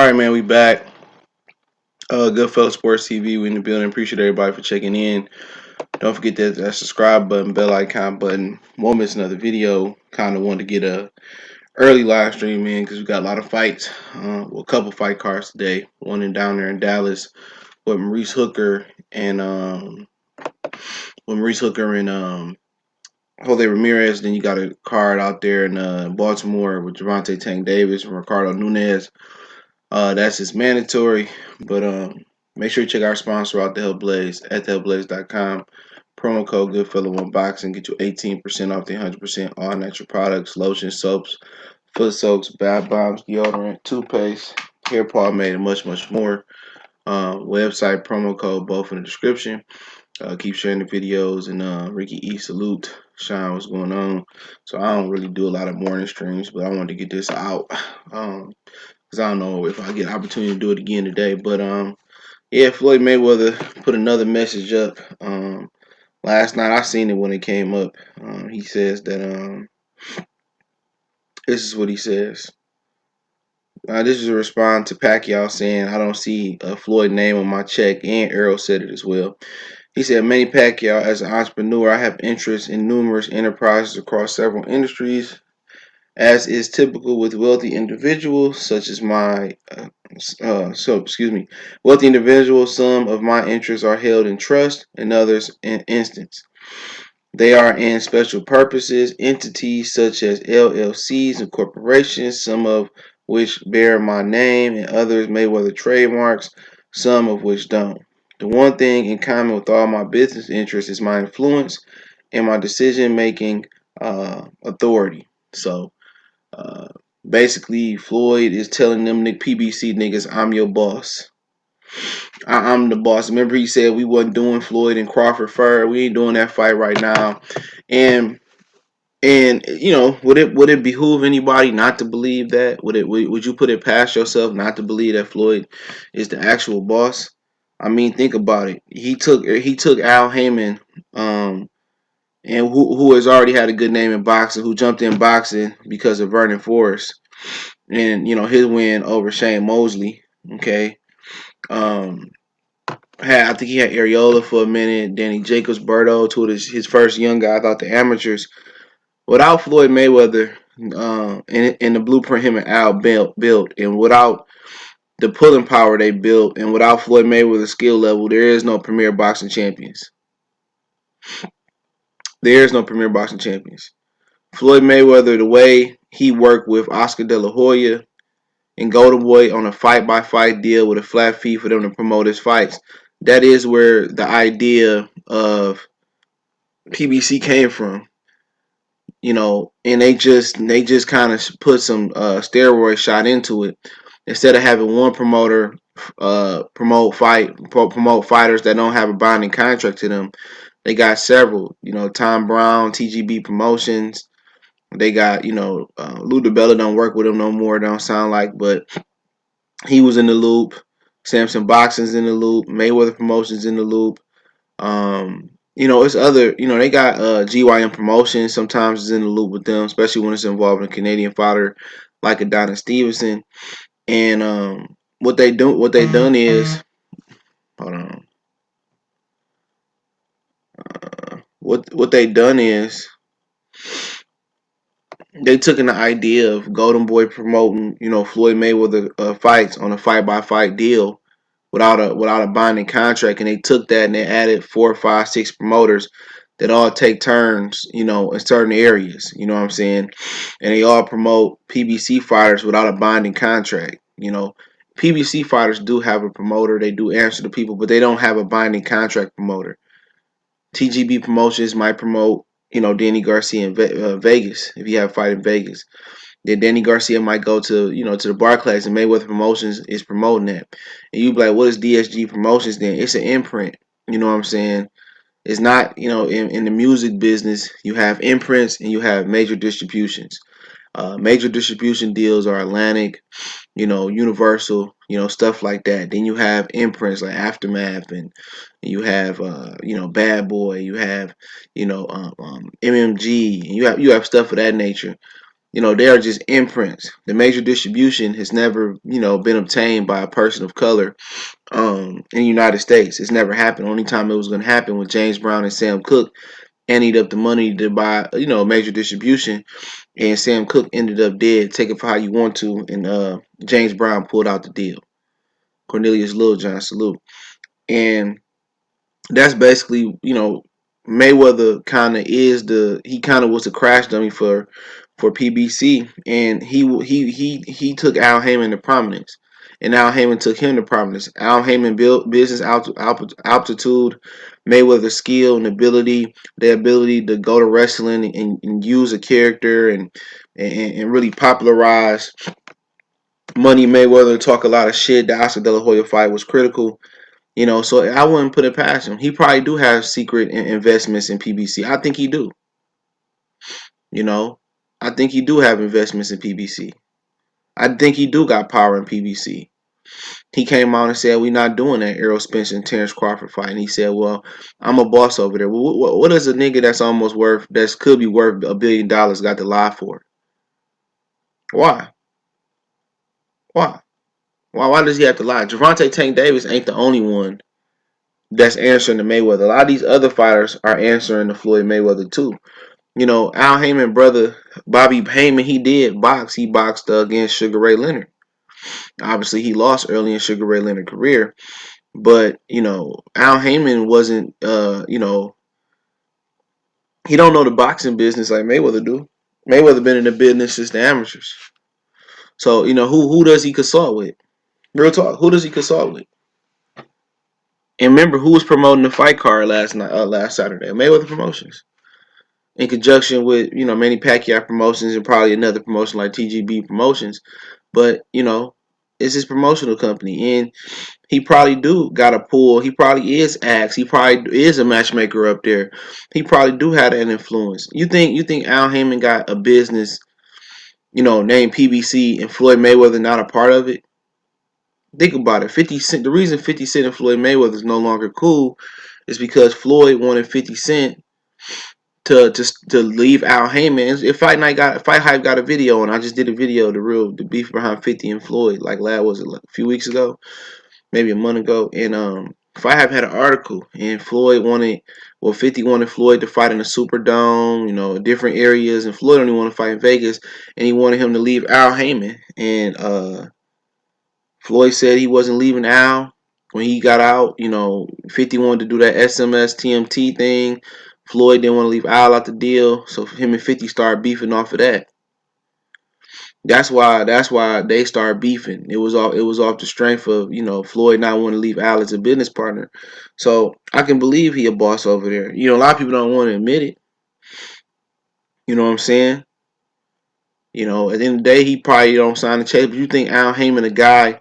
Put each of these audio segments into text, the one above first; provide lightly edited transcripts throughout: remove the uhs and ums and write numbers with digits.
All right, man, we back. Goodfellas Sports TV. We in the building. Appreciate everybody for checking in. Don't forget that subscribe button, bell icon button. Won't miss another video. Kind of wanted to get a early live stream in because we got a lot of fights. A couple fight cards today. One down there in Dallas with Maurice Hooker and Jose Ramirez. Then you got a card out there in Baltimore with Gervonta Tank Davis and Ricardo Nunez. That's just mandatory, but make sure you check our sponsor out, The Help Blaze, at thehelpblaze.com. Promo code Goodfellow1Boxing, get you 18% off the 100% all natural products, lotion, soaps, foot soaks, bath bombs, deodorant, toothpaste, hair pomade, and much, much more. Website, promo code, both in the description. Keep sharing the videos, and Ricky E, salute. Sean, what's going on? So I don't really do a lot of morning streams, but I wanted to get this out. Because I don't know if I get an opportunity to do it again today. But yeah, Floyd Mayweather put another message up. Last night I seen it when it came up. He says that this is what he says. This is a response to Pacquiao saying, I don't see a Floyd name on my check, and Errol said it as well. He said, Manny Pacquiao, as an entrepreneur, I have interest in numerous enterprises across several industries. As is typical with wealthy individuals, such as wealthy individuals, some of my interests are held in trust, and others in instance. They are in special purposes, entities such as LLCs and corporations, some of which bear my name, and others Mayweather trademarks, some of which don't. The one thing in common with all my business interests is my influence and my decision-making authority. So, uh, basically, Floyd is telling them PBC niggas, I'm your boss. I'm the boss. Remember, he said we wasn't doing Floyd and Crawford first. We ain't doing that fight right now. And you know, would it behoove anybody not to believe that? Would you put it past yourself not to believe that Floyd is the actual boss? I mean, think about it. He took Al Heyman, and who has already had a good name in boxing, who jumped in boxing because of Vernon Forrest, and you know his win over Shane Mosley. Okay, I think he had Areola for a minute, Danny Jacobs, Berto, two of his first young guys out the amateurs. Without Floyd Mayweather, and the blueprint him and Al built, and without the pulling power they built, and without Floyd Mayweather's skill level, there is no premier boxing champions. There is no premier boxing champions. Floyd Mayweather, the way he worked with Oscar De La Hoya and Golden Boy on a fight-by-fight deal with a flat fee for them to promote his fights, that is where the idea of PBC came from. You know, and they just kind of put some steroid shot into it instead of having one promoter promote fighters that don't have a binding contract to them. They got several. You know, Tom Brown, TGB Promotions. They got, you know, Lou DiBella don't work with them no more. Don't sound like, but he was in the loop. Samson Boxing's in the loop. Mayweather Promotions in the loop. You know, it's other, you know, they got GYM Promotions sometimes is in the loop with them, especially when it's involving a Canadian fighter like Adonis Stevenson. And what they done is, hold on. What they done is they took an idea of Golden Boy promoting, you know, Floyd Mayweather fights on a fight-by-fight deal without a binding contract, and they took that and they added 4, 5, 6 promoters that all take turns, you know, in certain areas. You know what I'm saying? And they all promote PBC fighters without a binding contract. You know, PBC fighters do have a promoter; they do answer to people, but they don't have a binding contract promoter. TGB Promotions might promote, you know, Danny Garcia in Vegas if you have a fight in Vegas. Then Danny Garcia might go to, you know, to the Barclays, and Mayweather Promotions is promoting that. And you be like, what is DSG Promotions then? It's an imprint. You know what I'm saying? It's not, you know, in the music business, you have imprints and you have major distributions. Major distribution deals are Atlantic, you know, Universal, you know, stuff like that. Then you have imprints like Aftermath, and you have, you know, Bad Boy. You have, you know, MMG, and you have stuff of that nature. They are just imprints. The major distribution has never, been obtained by a person of color in the United States. It's never happened. Only time it was going to happen when James Brown and Sam Cooke ended up the money to buy, major distribution, and Sam Cooke ended up dead. Take it for how you want to, and James Brown pulled out the deal. Cornelius Littlejohn, salute. And that's basically, Mayweather he kind of was a crash dummy for PBC, and he took Al Heyman to prominence, and Al Heyman took him to prominence. Al Heyman built business altitude, Mayweather's skill and ability, the ability to go to wrestling and use a character and really popularize Money Mayweather, talk a lot of shit. The Oscar De La Hoya fight was critical. So I wouldn't put it past him. He probably do have secret investments in PBC. I think he do. You know, I think he do have investments in PBC. I think he do got power in PBC. He came out and said, "We're not doing that Errol Spence and Terrence Crawford fight." And he said, "Well, I'm a boss over there." Well, what does a nigga that's almost could be worth $1 billion got to lie for? Why? Why? Why does he have to lie? Gervonta Tank Davis ain't the only one that's answering to Mayweather. A lot of these other fighters are answering to Floyd Mayweather too. Al Heyman brother Bobby Heyman, he did box. He boxed against Sugar Ray Leonard. Obviously, he lost early in Sugar Ray Leonard's career, but Al Heyman wasn't. He don't know the boxing business like Mayweather do. Mayweather been in the business since the amateurs. So who does he consult with? Real talk. Who does he consult with? And remember, who was promoting the fight card last Saturday? Mayweather Promotions, in conjunction with Manny Pacquiao Promotions and probably another promotion like TGB Promotions. But it's his promotional company, and he probably do got a pull. He probably is asked. He probably is a matchmaker up there. He probably do have an influence. You think Al Heyman got a business, named PBC, and Floyd Mayweather not a part of it? Think about it. 50 Cent. The reason 50 Cent and Floyd Mayweather is no longer cool is because Floyd wanted 50 Cent to leave Al Heyman. If Fight Hype got a video, and I just did a video, the beef behind 50 and Floyd, like was it like a few weeks ago, maybe a month ago, and Fight Hype had an article, and 50 wanted Floyd to fight in the Superdome, different areas, and Floyd only wanted to fight in Vegas, and he wanted him to leave Al Heyman, and Floyd said he wasn't leaving Al. When he got out, 50 wanted to do that SMS TMT thing. Floyd didn't want to leave Al out the deal, so him and 50 started beefing off of that. That's why they started beefing. It was off the strength of Floyd not wanting to leave Al as a business partner. So I can believe he a boss over there. A lot of people don't want to admit it. You know what I'm saying? At the end of the day, he probably don't sign the check. But you think Al Heyman, a guy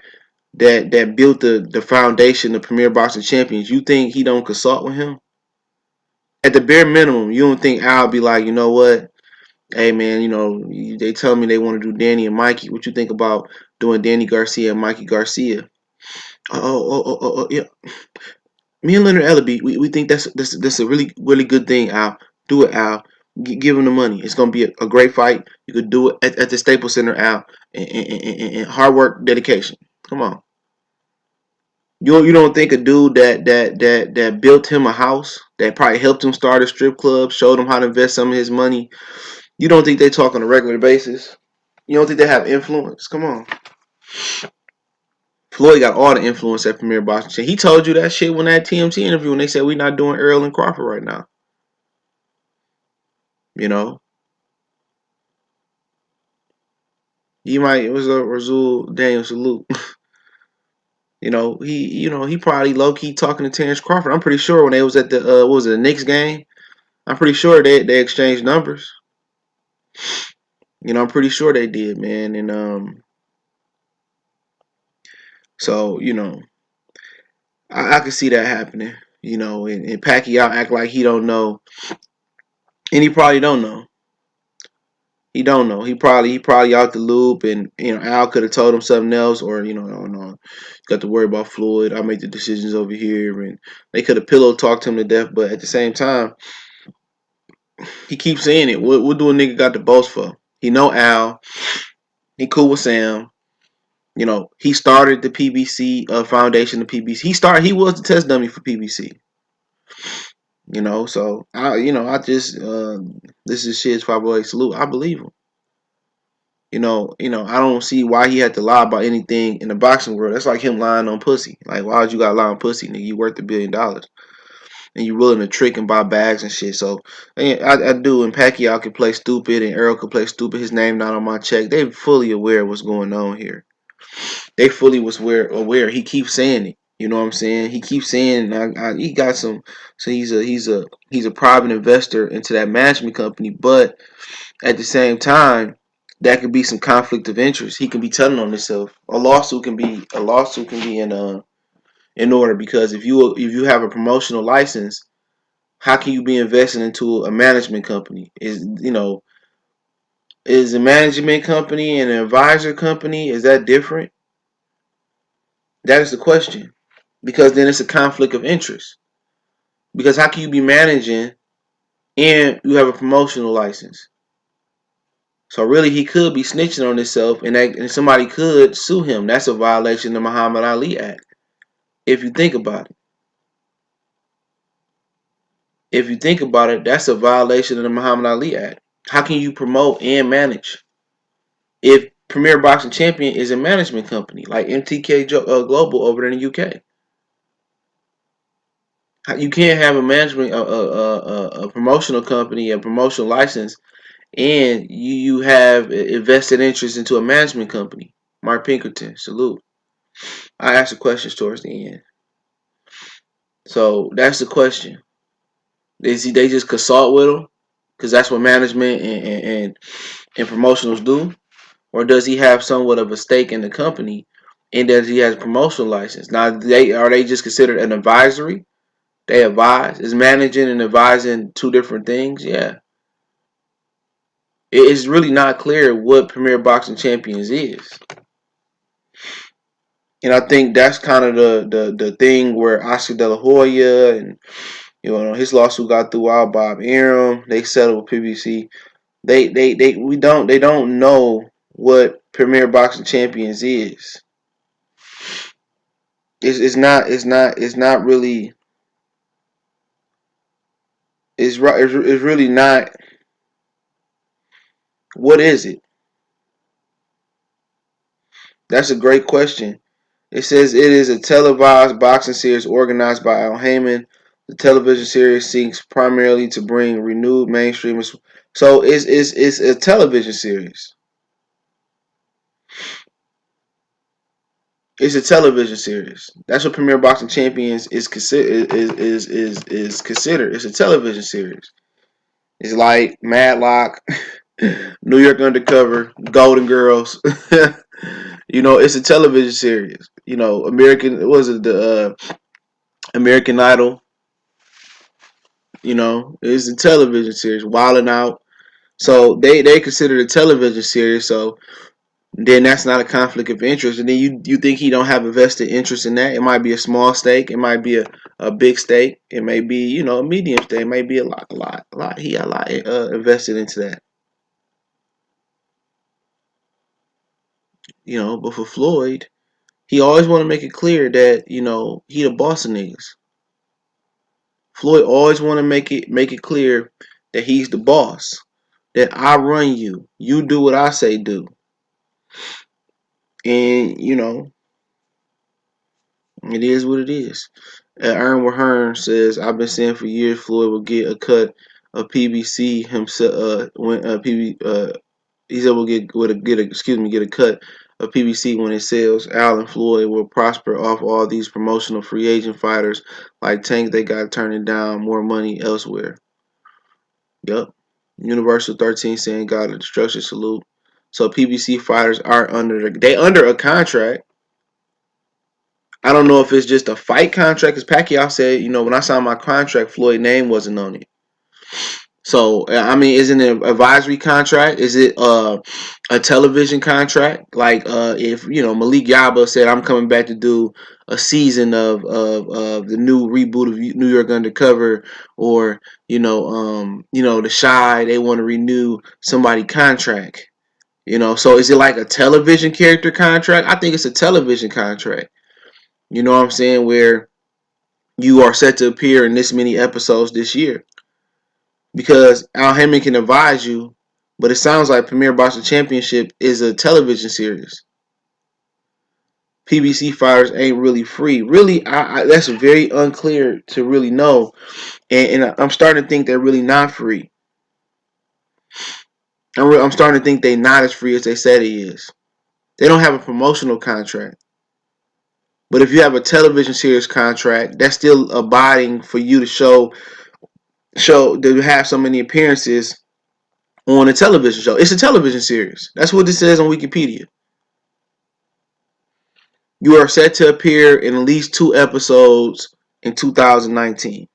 that built the foundation, the Premier Boxing Champions, you think he don't consult with him? At the bare minimum, you don't think Al be like, you know what? Hey man, they tell me they want to do Danny and Mikey. What you think about doing Danny Garcia and Mikey Garcia? Yeah. Me and Leonard Ellaby, we think that's a really really good thing. Al, do it, Al. Give him the money. It's gonna be a great fight. You could do it at the Staples Center, Al. And hard work, dedication. Come on. You don't think a dude that built him a house, that probably helped him start a strip club, showed him how to invest some of his money, you don't think they talk on a regular basis? You don't think they have influence? Come on. Floyd got all the influence at Premier Boxing. He told you that shit when that TMT interview when they said we're not doing Errol and Crawford right now. You know? He might it was a Razul Daniel salute. He probably low key talking to Terrence Crawford. I'm pretty sure when they was at the what was it, the Knicks game, I'm pretty sure they exchanged numbers. I'm pretty sure they did, man. And so, I could see that happening. And Pacquiao act like he don't know. And he probably don't know. He don't know. He probably out the loop, and Al could have told him something else, or oh no, you got to worry about Floyd. I make the decisions over here, and they could have pillow talked him to death. But at the same time, he keeps saying it. What do a nigga got to boast for? He know Al. He cool with Sam. He started the PBC foundation. The PBC. He was the test dummy for PBC. So I just this is shit's 508 salute. I believe him. I don't see why he had to lie about anything in the boxing world. That's like him lying on pussy. Like, why would you got to lie on pussy, nigga? You worth $1 billion, and you willing to trick and buy bags and shit. So, I do. And Pacquiao can play stupid, and Errol can play stupid. His name not on my check. They fully aware of what's going on here. They fully was aware. He keeps saying it. You know what I'm saying? He keeps saying he got some. So he's a private investor into that management company, but at the same time, that could be some conflict of interest. He can be telling on himself. A lawsuit can be in order, because if you have a promotional license, how can you be investing into a management company? Is a management company and an advisor company, is that different? That is the question. Because then it's a conflict of interest. Because how can you be managing and you have a promotional license? So really, he could be snitching on himself, and somebody could sue him. That's a violation of the Muhammad Ali Act. If you think about it, that's a violation of the Muhammad Ali Act. How can you promote and manage if Premier Boxing Champion is a management company like MTK Global over there in the UK? You can't have a management, a promotional company, a promotional license, and you have invested interest into a management company. Mark Pinkerton, salute. I asked the questions towards the end. So that's the question. They just consult with him because that's what management and promotionals do, or does he have somewhat of a stake in the company, and does he has a promotional license? Now, they just considered an advisory? They advise. Is managing and advising two different things? Yeah. It's really not clear what Premier Boxing Champions is. And I think that's kind of the thing where Oscar De La Hoya and his lawsuit got through out. Bob Arum, they settled with PBC. They don't know what Premier Boxing Champions is. It's not really it's really not. What is it? That's a great question. It says it is a televised boxing series organized by Al Heyman. The television series seeks primarily to bring renewed mainstream. So it's a television series. It's a television series. That's what Premier Boxing Champions is considered. It's a television series. It's like Madlock, New York Undercover, Golden Girls. It's a television series. American was it the American Idol? It's a television series. Wilding Out. So they consider it a television series. So then that's not a conflict of interest. And then you think he don't have a vested interest in that? It might be a small stake. It might be a big stake. It may be a medium stake. It may be a lot. He got a lot invested into that. But for Floyd, he always want to make it clear that he the boss of niggas. Floyd always want to make it clear that he's the boss. That I run you. You do what I say do. And it is what it is. Aaron Hearn says, "I've been saying for years Floyd will get a cut of PBC himself. When he's able to get a cut of PBC when it sells. Al and Floyd will prosper off all these promotional free agent fighters like Tank. They got turning down more money elsewhere." Yep. Universal 13 saying, "Got a destruction salute." So PBC fighters are under a contract. I don't know if it's just a fight contract, because Pacquiao said, when I signed my contract, Floyd's name wasn't on it. So I mean, is it an advisory contract? Is it a television contract? Like if Malik Yaba said, "I'm coming back to do a season of the new reboot of New York Undercover," or the Shy, they want to renew somebody contract. So is it like a television character contract? I think it's a television contract. You know what I'm saying? Where you are set to appear in this many episodes this year. Because Al Heyman can advise you, but it sounds like Premier Boxing Championship is a television series. PBC fighters ain't really free. Really, that's very unclear to really know. And I'm starting to think they're really not free. I'm starting to think they're not as free as they said it is. They don't have a promotional contract. But if you have a television series contract, that's still abiding for you to show that you have so many appearances on a television show. It's a television series. That's what this says on Wikipedia. You are set to appear in at least 2 episodes in 2019.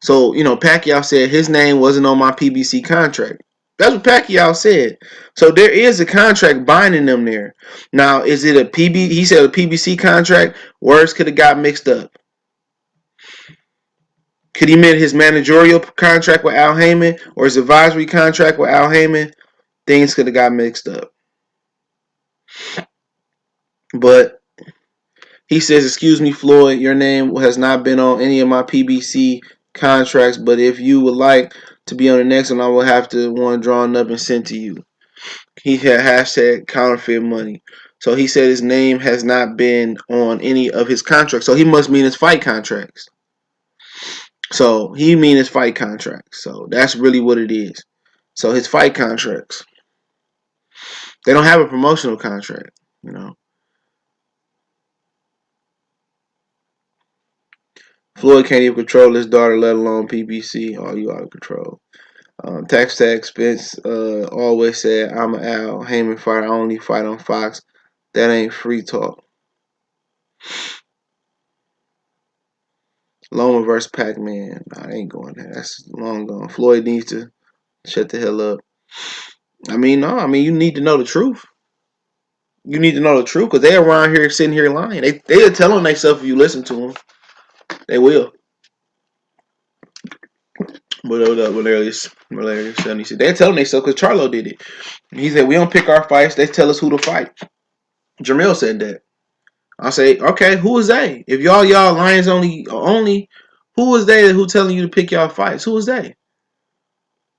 So, Pacquiao said his name wasn't on my PBC contract. That's what Pacquiao said. So there is a contract binding them there. Now, is it a PB? He said a PBC contract. Words could have got mixed up. Could he meant his managerial contract with Al Heyman or his advisory contract with Al Heyman? Things could have got mixed up. But he says, "Excuse me, Floyd, your name has not been on any of my PBC contracts, but if you would like to be on the next one, I will have to one drawn up and sent to you." He had hashtag counterfeit money. So he said his name has not been on any of his contracts. So he must mean his fight contracts. So he mean his fight contracts. So that's really what it is. So his fight contracts. They don't have a promotional contract. Floyd can't even control his daughter, let alone PBC. Oh, you out of control. Tax Spence always said, "I'm an Al Heyman fighter. I only fight on Fox. That ain't free talk." Loma versus Pac-Man. Nah, I ain't going there. That's long gone. Floyd needs to shut the hell up. I mean, no. I mean, you need to know the truth. You need to know the truth because they around here sitting here lying. They are telling themselves if you listen to them. They will. But hilarious. They're telling themselves because Charlo did it. He said, "We don't pick our fights. They tell us who to fight." Jamil said that. I say, okay, who is they? If y'all Lions only, who is they who telling you to pick y'all fights? Who is they?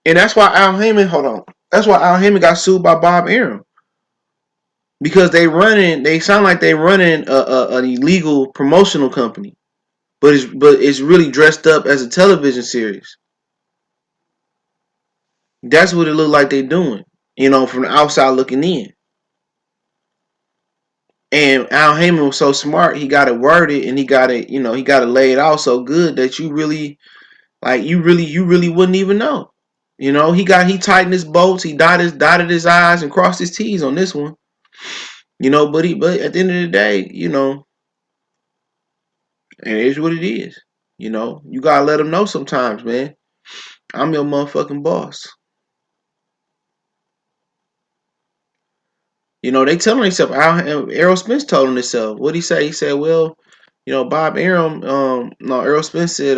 And that's why Al Heyman, hold on. That's why Al Heyman got sued by Bob Arum. Because they sound like they running an illegal promotional company. But it's really dressed up as a television series. That's what it looked like they doing. From the outside looking in. And Al Heyman was so smart, he got it worded and he got it laid out so good that you really wouldn't even know. He tightened his bolts, he dotted his I's and crossed his T's on this one. But at the end of the day, it is what it is. You gotta let them know sometimes, man. I'm your motherfucking boss. They telling themselves. Errol Spence told him himself. What'd he say? He said, "Well, Bob Arum, no, Errol Spence said,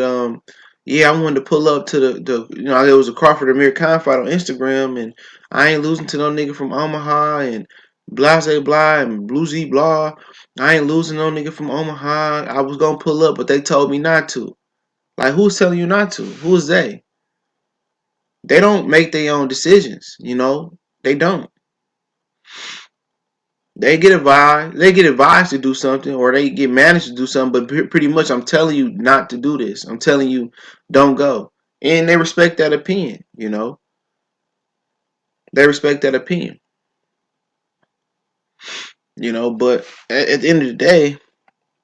yeah, I wanted to pull up to there was a Crawford Amir Khan fight on Instagram, and I ain't losing to no nigga from Omaha and blase blah and bluesy blah. I ain't losing no nigga from Omaha. I was gonna pull up, but they told me not to. Like, who's telling you not to? Who's they? They don't make their own decisions. They don't. They get advised. They get advised to do something, or they get managed to do something. But pretty much, I'm telling you not to do this. I'm telling you, don't go. And they respect that opinion. They respect that opinion. But at the end of the day,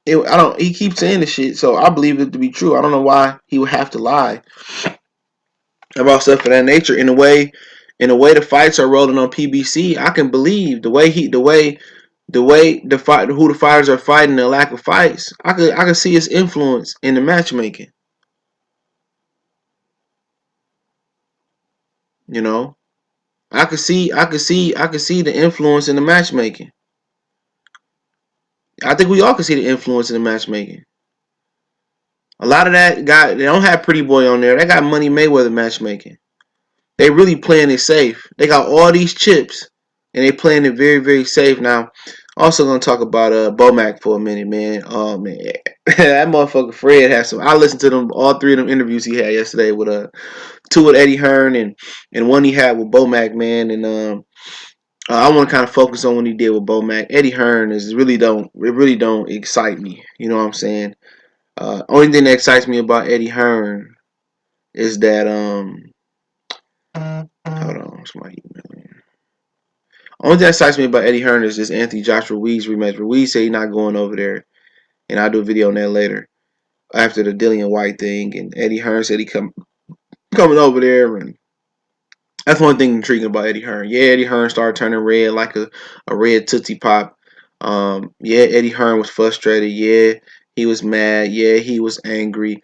I don't. He keeps saying this shit, so I believe it to be true. I don't know why he would have to lie about stuff of that nature. In the way the fights are rolling on PBC, I can believe who the fighters are fighting, the lack of fights. I could see his influence in the matchmaking. You know, I could see the influence in the matchmaking. I think we all can see the influence in the matchmaking. A lot of that got they don't have Pretty Boy on there. They got Money Mayweather matchmaking. They really playing it safe. They got all these chips, and they playing it very, very safe. Now, also gonna talk about Bomac for a minute, man. Oh man, that motherfucker Fred has some. I listened to them all three of them interviews he had yesterday with two with Eddie Hearn and one he had with Bomac, man. And I want to kind of focus on what he did with Bomac. Eddie Hearn is really don't excite me. You know what I'm saying? Only thing that excites me about Eddie Hearn is that hold on, somebody email. Only thing that excites me about Eddie Hearn is this Anthony Joshua Ruiz rematch. Ruiz said he's not going over there, and I'll do a video on that later after the Dillian White thing. And Eddie Hearn said he coming over there, and that's one thing intriguing about Eddie Hearn. Yeah, Eddie Hearn started turning red like a red Tootsie Pop. Yeah, Eddie Hearn was frustrated. Yeah, he was mad. Yeah, he was angry.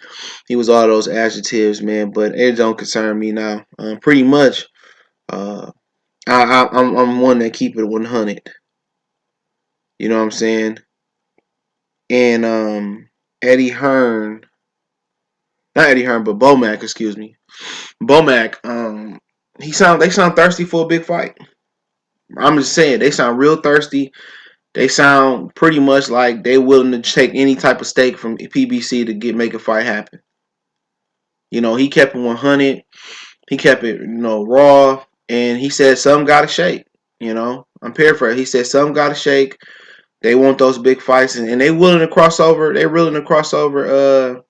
He was all those adjectives, man. But it don't concern me now. Pretty much, uh, I'm one that keep it 100. You know what I'm saying? And Eddie Hearn, not Eddie Hearn, but Bomac, excuse me. Bomac, they sound thirsty for a big fight. I'm just saying they sound real thirsty. They sound pretty much like they willing to take any type of stake from PBC to make a fight happen. You know, he kept it 100. He kept it, raw, and he said some got to shake. You know, I'm paraphrasing. He said some got to shake. They want those big fights, and they willing to cross over. They're willing to cross over.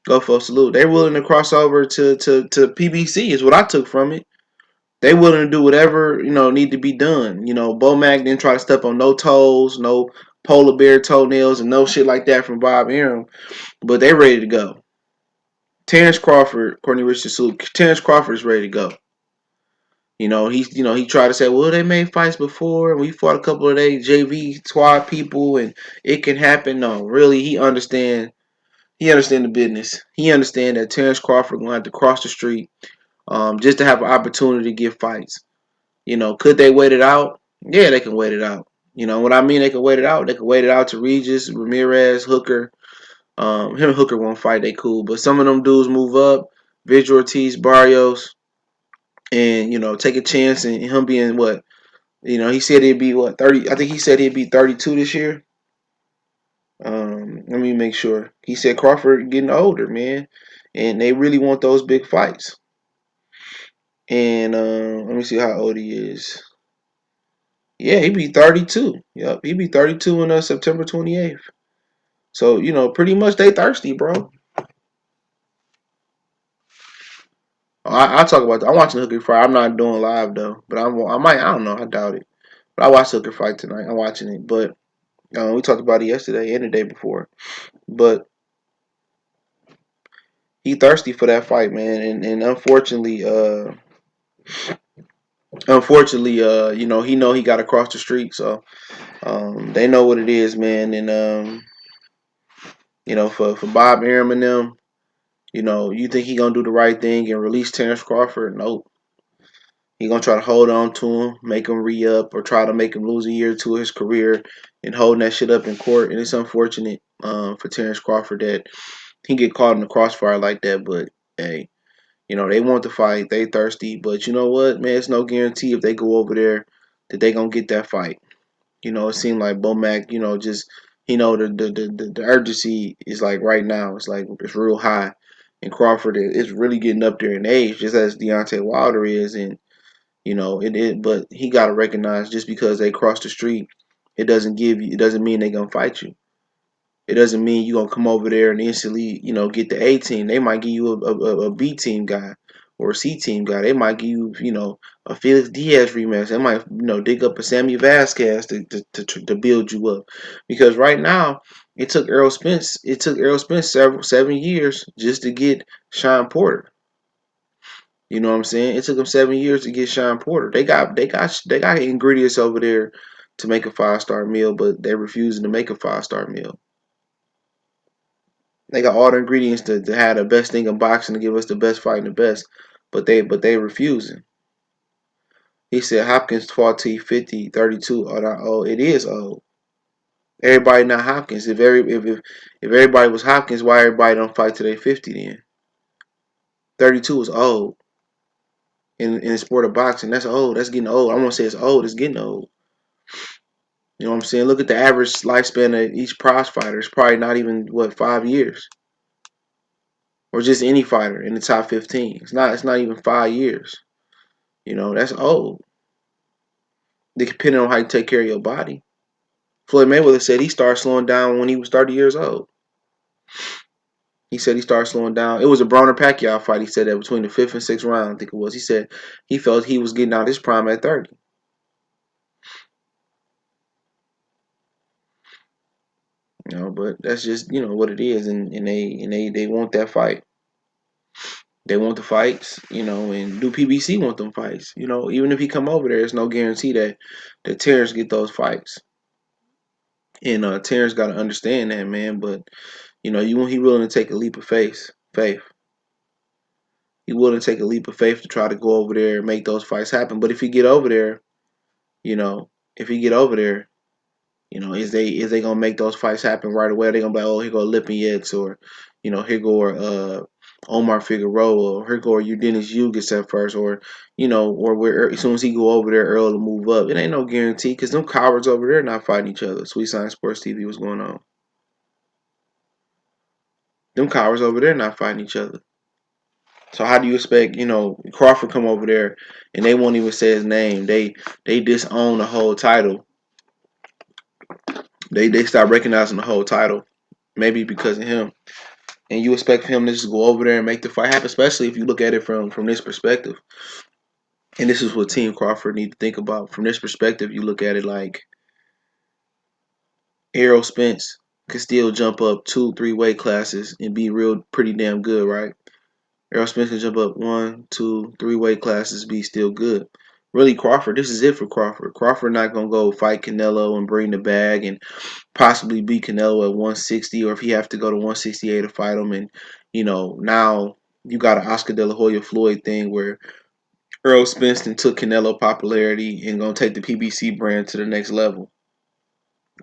Go for a salute. They're willing to cross over to PBC is what I took from it. They willing to do whatever need to be done. Bomac didn't try to step on no toes, no polar bear toenails, and no shit like that from Bob Arum. But they ready to go. Terrence Crawford, Courtney Richardson salute. Terrence Crawford is ready to go. He tried to say, well, they made fights before, and we fought a couple of their JV squad people, and it can happen. No, really, he understand. He understand the business. He understand that Terrence Crawford gonna have to cross the street, just to have an opportunity to get fights. Could they wait it out? Yeah, they can wait it out. What I mean? They can wait it out. They can wait it out to Regis, Ramirez, Hooker. Him and Hooker won't fight. They cool, but some of them dudes move up. Vigil Ortiz, Barrios, and take a chance and him being what he said he'd be what 30. I think he said he'd be 32 this year. Let me make sure. He said Crawford getting older, man, and they really want those big fights. And let me see how old he is. Yeah, he'd be 32. Yep, he'd be 32 on September 28th. So pretty much they thirsty, bro. I talk about. I'm watching Hooker fight. I'm not doing live though, but I might. I don't know. I doubt it. But I watched Hooker fight tonight. I'm watching it, but we talked about it yesterday and the day before. But he thirsty for that fight, man, and unfortunately, he know he got to cross the street, so they know what it is, man, and for Bob Arum and them, you think he gonna do the right thing and release Terrence Crawford? Nope. He gonna try to hold on to him, make him re-up, or try to make him lose a year or two of his career, and holding that shit up in court. And it's unfortunate for Terrence Crawford that he get caught in the crossfire like that. But hey, they want to fight. They thirsty. But you know what, man? It's no guarantee if they go over there that they gonna get that fight. It seemed like Bomac, just the urgency is like right now. It's like it's real high. And Crawford is really getting up there in age, just as Deontay Wilder is. And but he gotta recognize just because they cross the street, it doesn't mean they gonna fight you. It doesn't mean you gonna come over there and instantly, get the A team. They might give you a B team guy or a C team guy. They might give you, a Felix Diaz rematch. They might, dig up a Sammy Vasquez to build you up. Because right now, it took Errol Spence 7 years just to get Sean Porter. You know what I'm saying? It took them 7 years to get Sean Porter. They got ingredients over there to make a 5-star meal, but they're refusing to make a 5-star meal. They got all the ingredients to have the best thing in boxing to give us the best fight and the best, but they refusing. He said Hopkins fought T 50, 32. Oh, not old. It is old. Everybody not Hopkins. If everybody was Hopkins, why everybody don't fight till they 50 then? 32 is old. In the sport of boxing, that's old. That's getting old. I won't say it's old. It's getting old. You know what I'm saying? Look at the average lifespan of each prize fighter. It's probably not even 5 years, or just any fighter in the top 15. It's not. It's not even 5 years. You know that's old. Depending on how you take care of your body. Floyd Mayweather said he started slowing down when he was 30 years old. He said he started slowing down. It was a Broner Pacquiao fight. He said that between the fifth and sixth round, I think it was. He said he felt he was getting out his prime at 30. You know, but that's just what it is, and they want that fight. They want the fights, and do PBC want them fights? Even if he come over there, there's no guarantee that Terrence get those fights. And Terrence got to understand that, man. But he willing to take a leap of faith. He willing to take a leap of faith to try to go over there and make those fights happen. But if he get over there, you know, if he get over there, is they gonna make those fights happen right away? They gonna be like, oh, here go Lipinets, or here go Omar Figueroa, or here go Dennis gets at first, or where as soon as he go over there, Earl to move up. It ain't no guarantee because them cowards over there not fighting each other. Sweet Science Sports TV, what's going on? Them cowards over there not fighting each other. So how do you expect, Crawford come over there and they won't even say his name? They disown the whole title. They stop recognizing the whole title. Maybe because of him. And you expect him to just go over there and make the fight happen, especially if you look at it from this perspective. And this is what Team Crawford need to think about. From this perspective, you look at it like Errol Spence could still jump up 2, 3 weight classes and be pretty damn good, right? Errol Spence can jump up 1, 2, 3 weight classes, be still good. Really, Crawford, this is it for Crawford. Crawford not gonna go fight Canelo and bring the bag and possibly beat Canelo at 160, or if he have to go to 168 to fight him. And now you got an Oscar De La Hoya Floyd thing where Errol Spence took Canelo popularity and gonna take the PBC brand to the next level.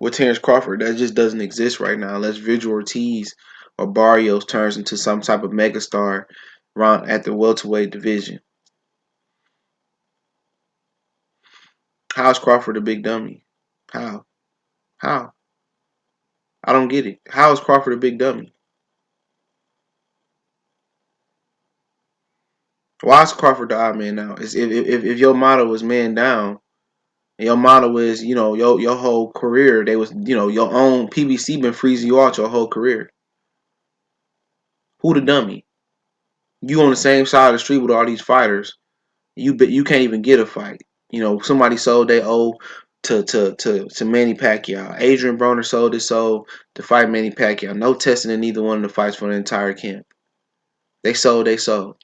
With Terrence Crawford, that just doesn't exist right now unless Vigil Ortiz or Barrios turns into some type of megastar around at the welterweight division. How is Crawford a big dummy? How? How? I don't get it. How is Crawford a big dummy? Why is Crawford the odd man now? If your motto is man down, and your motto is your whole career, they was your own PBC been freezing you out your whole career. Who the dummy? You on the same side of the street with all these fighters. You can't even get a fight. Somebody sold their O to Manny Pacquiao. Adrian Broner sold his soul to fight Manny Pacquiao. No testing in either one of the fights for the entire camp. They sold they soul.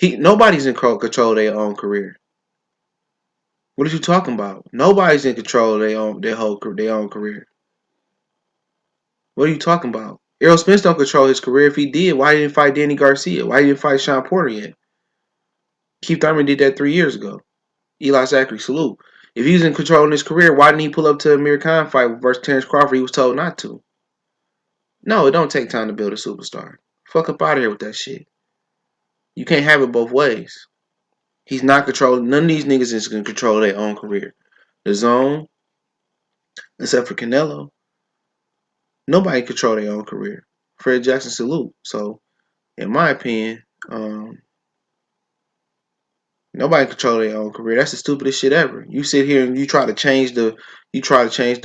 Nobody's in control of their own career. What are you talking about? Nobody's in control of their own career. What are you talking about? Errol Spence don't control his career. If he did, why didn't he fight Danny Garcia? Why didn't he fight Sean Porter yet? Keith Thurman did that 3 years ago. Eli Zachary, salute. If he was in control of his career, why didn't he pull up to Amir Khan fight versus Terrence Crawford? He was told not to. No, it don't take time to build a superstar. Fuck up out of here with that shit. You can't have it both ways. He's not controlling. None of these niggas is going to control their own career. The zone, except for Canelo, nobody control their own career. Fred Jackson, salute. So, in my opinion, nobody control their own career. That's the stupidest shit ever. You sit here and you try to change the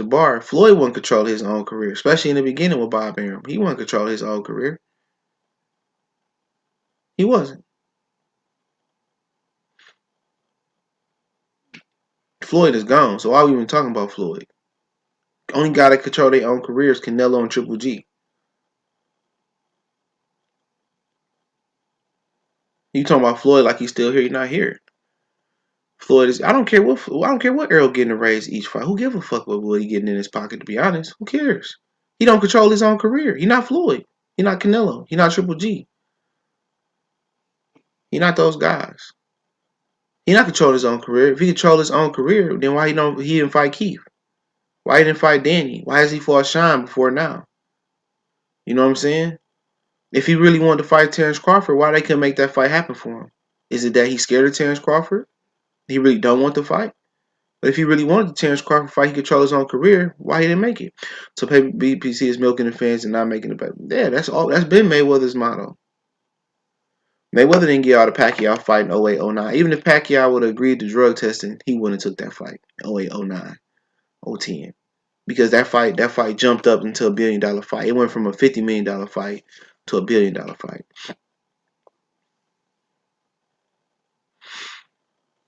bar. Floyd wouldn't control his own career, especially in the beginning with Bob Arum. He wouldn't control his own career. He wasn't. Floyd is gone. So why are we even talking about Floyd? Only guy that control their own career is Canelo and Triple G. You talking about Floyd like he's still here? He's not here. Floyd is. I don't care what Errol getting to raise each fight. Who give a fuck what he getting in his pocket? To be honest, who cares? He don't control his own career. He not Floyd. He not Canelo. He not Triple G. He not those guys. He not controlling his own career. If he control his own career, then why he didn't fight Keith? Why he didn't fight Danny? Why has he fought Sean before now? You know what I'm saying? If he really wanted to fight Terrence Crawford, why they couldn't make that fight happen for him? Is it that he's scared of Terrence Crawford? He really don't want to fight? But if he really wanted the Terrence Crawford fight, he control his own career. Why he didn't make it? So PBC is milking the fans and not making the bet. Yeah, that's all. That's been Mayweather's motto. Mayweather didn't get out of Pacquiao fight in 08, 09. Even if Pacquiao would have agreed to drug testing, he wouldn't have took that fight in 08, 09, 010. Because that fight jumped up into $1 billion fight. It went from a $50 million fight to $1 billion fight.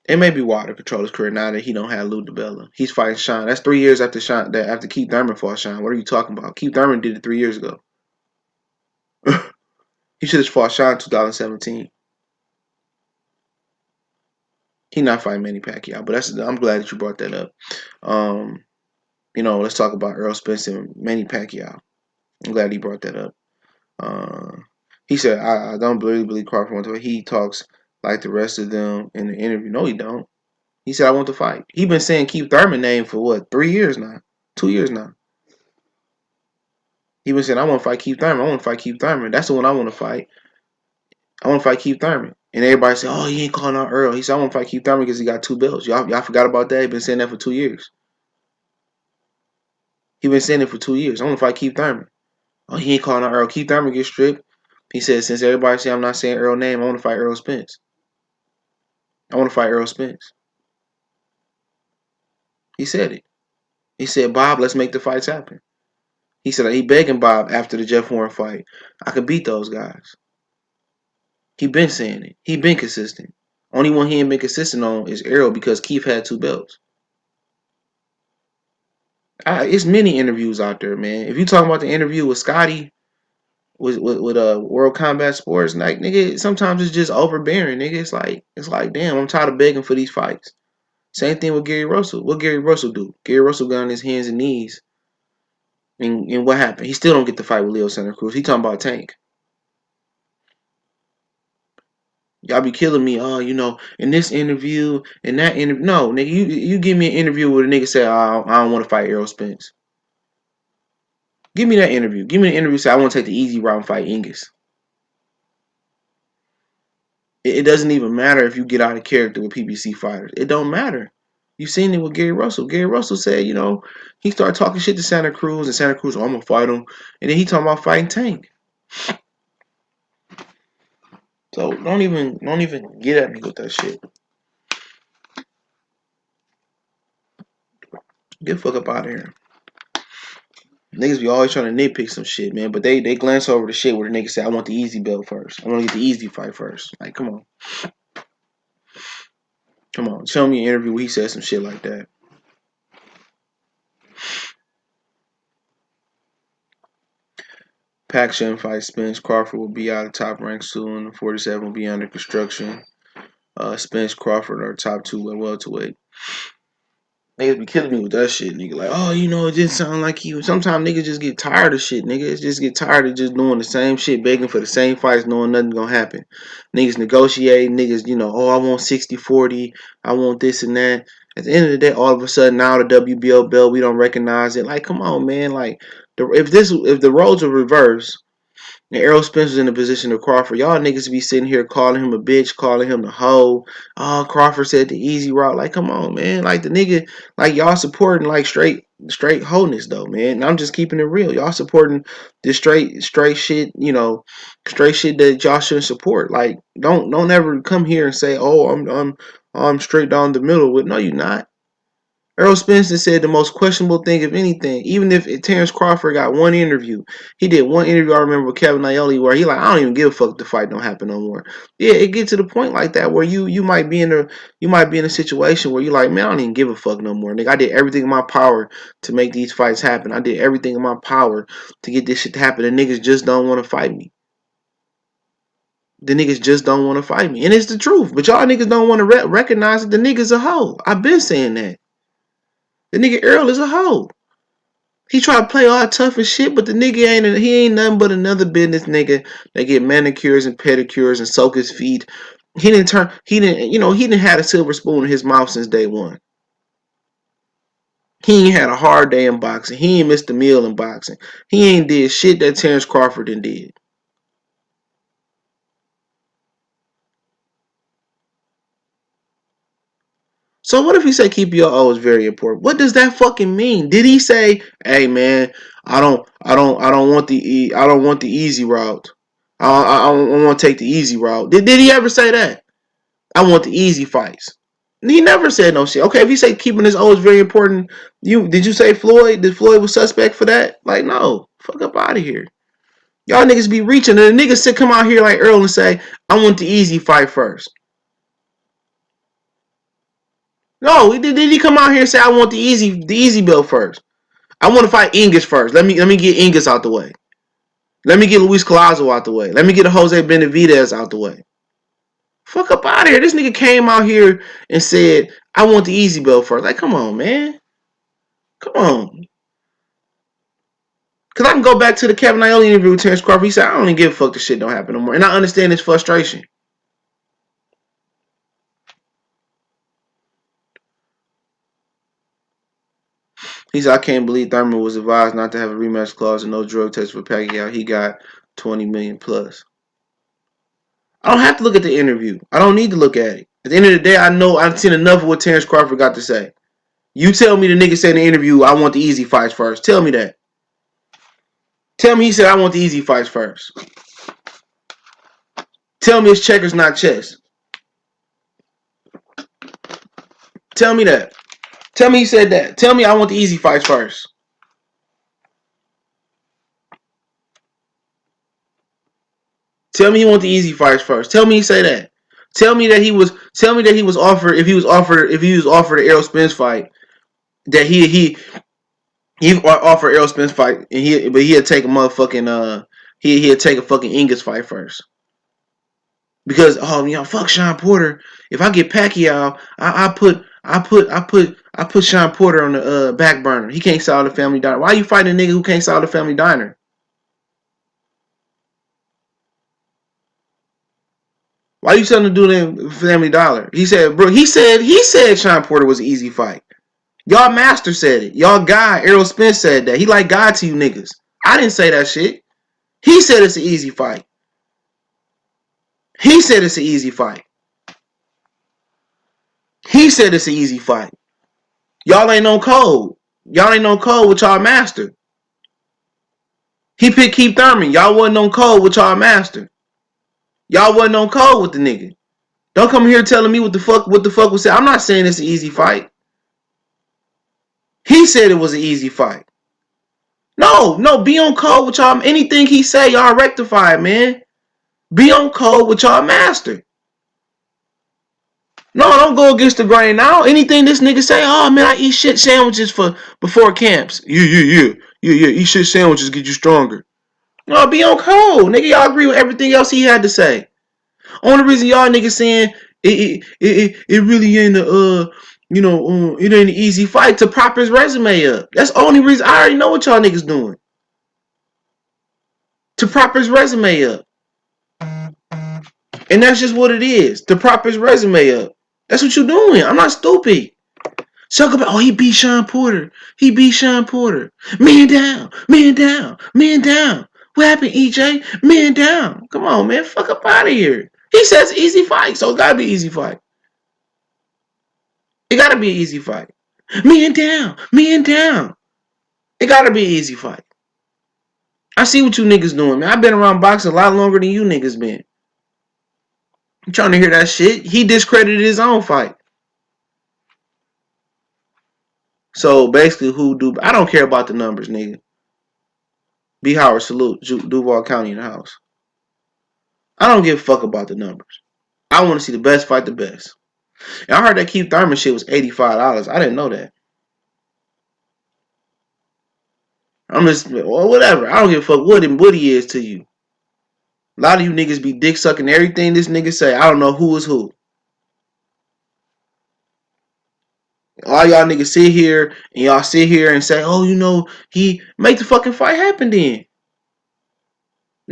It may be wild to control his career now that he don't have Lou DiBella. He's fighting Sean. That's 3 years after after Keith Thurman fought Sean. What are you talking about? Keith Thurman did it 3 years ago. He should have fought Sean in 2017. He not fighting Manny Pacquiao, but I'm glad that you brought that up. Let's talk about Errol Spence and Manny Pacquiao. I'm glad he brought that up. He said, I don't really believe Crawford wants to fight. He talks like the rest of them in the interview. No, he don't. He said, I want to fight. He been saying Keith Thurman name for what, 3 years now? 2 years now. He been saying, I want to fight Keith Thurman. I want to fight Keith Thurman. That's the one I want to fight. I want to fight Keith Thurman. And everybody said, oh, he ain't calling out Earl. He said, I want to fight Keith Thurman because he got 2 belts. Y'all forgot about that? He been saying that for 2 years. He been saying it for 2 years. I want to fight Keith Thurman. Oh, he ain't calling out Earl. Keith Thurman gets stripped. He said, since everybody say I'm not saying Earl's name, I want to fight Errol Spence. I want to fight Errol Spence. He said it. He said, Bob, let's make the fights happen. He said he begging Bob after the Jeff Warren fight. I could beat those guys. He been saying it. He been consistent. Only one he ain't been consistent on is Errol because Keith had 2 belts. It's many interviews out there, man. If you talking about the interview with Scotty with World Combat Sports, like nigga, sometimes it's just overbearing, nigga. It's like damn, I'm tired of begging for these fights. Same thing with Gary Russell. What Gary Russell do? Gary Russell got on his hands and knees. And what happened? He still don't get the fight with Leo Santa Cruz. He talking about Tank. Y'all be killing me. Oh, in this interview, in that interview. No, nigga, you give me an interview where a nigga say, oh, I don't want to fight Errol Spence. Give me that interview. Give me an interview say I want to take the easy route and fight Ingus. It doesn't even matter if you get out of character with PBC fighters. It don't matter. You seen it with Gary Russell. Gary Russell said, he started talking shit to Santa Cruz, and Santa Cruz, oh, I'm gonna fight him, and then he talking about fighting Tank. So don't even get at me with that shit. Get the fuck up out of here. Niggas be always trying to nitpick some shit, man, but they glance over the shit where the niggas say, I want the easy belt first. I want to get the easy fight first. Like, come on. Come on. Show me an interview where he said some shit like that. Pac shouldn't fight Spence. Crawford will be out of top rank soon. 47 will be under construction. Spence, Crawford are top 2 at welterweight. Niggas be killing me with that shit, nigga. Like, oh, it didn't sound like you. Sometimes niggas just get tired of shit, niggas just get tired of just doing the same shit, begging for the same fights, knowing nothing gonna happen. Niggas negotiate, niggas, oh, I want 60-40, I want this and that. At the end of the day, all of a sudden, now the WBO belt, we don't recognize it. Like, come on, man. Like, if the roles are reversed, and Errol Spence was in the position of Crawford, y'all niggas be sitting here calling him a bitch, calling him the hoe. Oh, Crawford said the easy route. Like, come on, man. Like, the nigga, like, y'all supporting, like, straight wholeness, though, man. And I'm just keeping it real. Y'all supporting this straight shit, straight shit that y'all shouldn't support. Like, don't ever come here and say, oh, I'm straight down the middle with. No, you're not. Errol Spence said the most questionable thing, if anything, even if Terrence Crawford got one interview. He did one interview, I remember, with Kevin Aioli, where he like, I don't even give a fuck if the fight don't happen no more. Yeah, it gets to the point like that where you might be in a situation where you're like, man, I don't even give a fuck no more. Nigga, I did everything in my power to make these fights happen. I did everything in my power to get this shit to happen, and niggas just don't want to fight me. The niggas just don't want to fight me. And it's the truth. But y'all niggas don't want to recognize that the nigga's a hoe. I've been saying that. The nigga Errol is a hoe. He try to play all tough and shit, but the nigga ain't nothing but another business nigga that get manicures and pedicures and soak his feet He didn't turn. He didn't. He didn't had a silver spoon in his mouth since day one. He ain't had a hard day in boxing. He ain't missed a meal in boxing. He ain't did shit that Terrence Crawford did. So what if he say keep your O is very important? What does that fucking mean? Did he say, "Hey man, I don't want I don't want the easy route. I don't want to take the easy route." Did he ever say that? I want the easy fights. He never said no shit. Okay, if he say keeping his O is very important, did you say Floyd? Did Floyd was suspect for that? Like, no, fuck up out of here. Y'all niggas be reaching, and the niggas come out here like Earl and say, "I want the easy fight first." No, did he come out here and say, "I want the easy belt first"? I want to fight English first. Let me get English out the way. Let me get Luis Collazo out the way. Let me get a Jose Benavidez out the way. Fuck up out of here. This nigga came out here and said, "I want the easy belt first." Like, come on, man. Come on. Because I can go back to the Kevin Ione interview with Terrence Crawford. He said, "I don't even give a fuck this shit don't happen no more." And I understand his frustration. He said, "I can't believe Thurman was advised not to have a rematch clause and no drug test for Pacquiao. He got 20 million plus." I don't have to look at the interview. I don't need to look at it. At the end of the day, I know I've seen enough of what Terrence Crawford got to say. You tell me the nigga said in the interview, "I want the easy fights first." Tell me that. Tell me he said, "I want the easy fights first." Tell me it's checkers, not chess. Tell me that. Tell me he said that. Tell me I want the easy fights first. Tell me he want the easy fights first. Tell me he say that. Tell me that he was. Tell me that he was offered. If he was offered an Errol Spence fight, that he offered Errol Spence fight, and he'd take a motherfucking he'd take a fucking English fight first. Because fuck Sean Porter. If I get Pacquiao, I put Sean Porter on the back burner. He can't sell the family diner. Why are you fighting a nigga who can't sell the family diner? Why you telling him to do that Family Dollar? He said, bro. He said Sean Porter was an easy fight. Y'all master said it. Y'all guy Errol Spence said that. He like God to you niggas. I didn't say that shit. He said it's an easy fight. He said it's an easy fight. He said it's an easy fight. Y'all ain't no code. Y'all ain't no code with y'all master. He picked Keith Thurman. Y'all wasn't on code with y'all master. Y'all wasn't on code with the nigga. Don't come here telling me what the fuck was said. I'm not saying it's an easy fight. He said it was an easy fight. No, be on code with y'all. Anything he say, y'all rectify it, man. Be on code with y'all master. No, don't go against the grain now. Anything this nigga say, "Oh man, I eat shit sandwiches for before camps." Yeah. Eat shit sandwiches get you stronger. No, be on code, nigga. Y'all agree with everything else he had to say. Only reason y'all niggas saying it really ain't it ain't an easy fight to prop his resume up. That's the only reason. I already know what y'all niggas doing to prop his resume up, and that's just what it is to prop his resume up. That's what you doing. I'm not stupid. Suck about, he beat Sean Porter. He beat Sean Porter. Man down, man down, man down. What happened, EJ? Man down. Come on, man. Fuck up out of here. He says easy fight, so it gotta be easy fight. It gotta be an easy fight. Man down, man down. It gotta be an easy fight. I see what you niggas doing, man. I've been around boxing a lot longer than you niggas been. I'm trying to hear that shit. He discredited his own fight. So basically, I don't care about the numbers, nigga. B. Howard, salute. Duval County in the house. I don't give a fuck about the numbers. I want to see the best fight the best. And I heard that Keith Thurman shit was $85. I didn't know that. I'm just, well, whatever. I don't give a fuck what he is to you. A lot of you niggas be dick sucking everything this nigga say. I don't know who is who. All y'all niggas sit here and say, "Oh, he make the fucking fight happen then."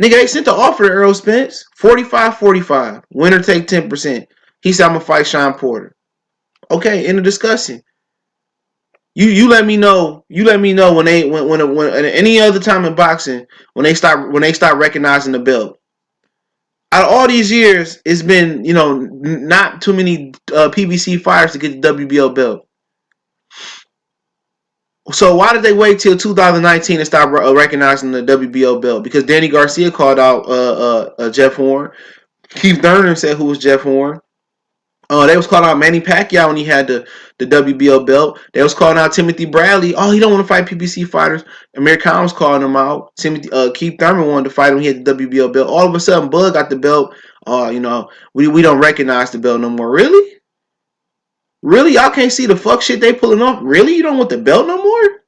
Nigga, they sent the offer to Errol Spence. 45-45. Winner take 10%. He said, I'm going to fight Sean Porter. Okay, end of discussion. You let me know. You let me know when any other time in boxing when they start recognizing the belt. Out of all these years, it's been not too many PBC fighters to get the WBO belt. So why did they wait till 2019 to start recognizing the WBO belt? Because Danny Garcia called out Jeff Horn. Keith Thurman said who was Jeff Horn. They was calling out Manny Pacquiao when he had the WBO belt. They was calling out Timothy Bradley. Oh, he don't want to fight PBC fighters. Amir Khan was calling him out. Keith Thurman wanted to fight him. He had the WBO belt. All of a sudden, Bud got the belt. We don't recognize the belt no more. Really? Really? Y'all can't see the fuck shit they pulling off? Really? You don't want the belt no more?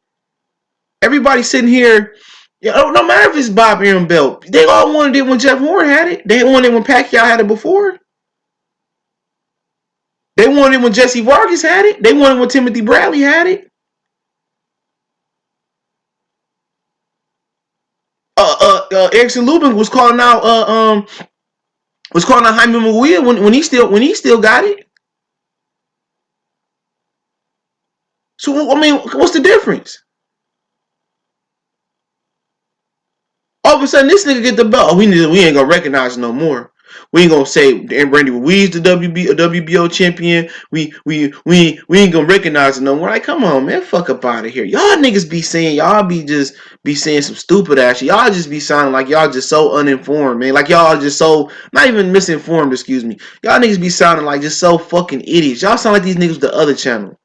Everybody sitting here. No matter if it's Bob Arum belt. They all wanted it when Jeff Horn had it. They wanted it when Pacquiao had it before. They wanted it when Jesse Vargas had it. They wanted it when Timothy Bradley had it. Erickson Lubin was calling out Jaime Maguire when he still got it. So I mean, what's the difference? All of a sudden, this nigga get the belt. Oh, we ain't gonna recognize it no more. We ain't gonna say Randy Ruiz the WBO champion. We ain't gonna recognize it no more. Like, come on, man, fuck up out of here. Y'all niggas be saying be saying some stupid ass shit. Y'all just be sounding like y'all just so uninformed, man. Like y'all just so not even misinformed. Excuse me. Y'all niggas be sounding like just so fucking idiots. Y'all sound like these niggas with the other channel.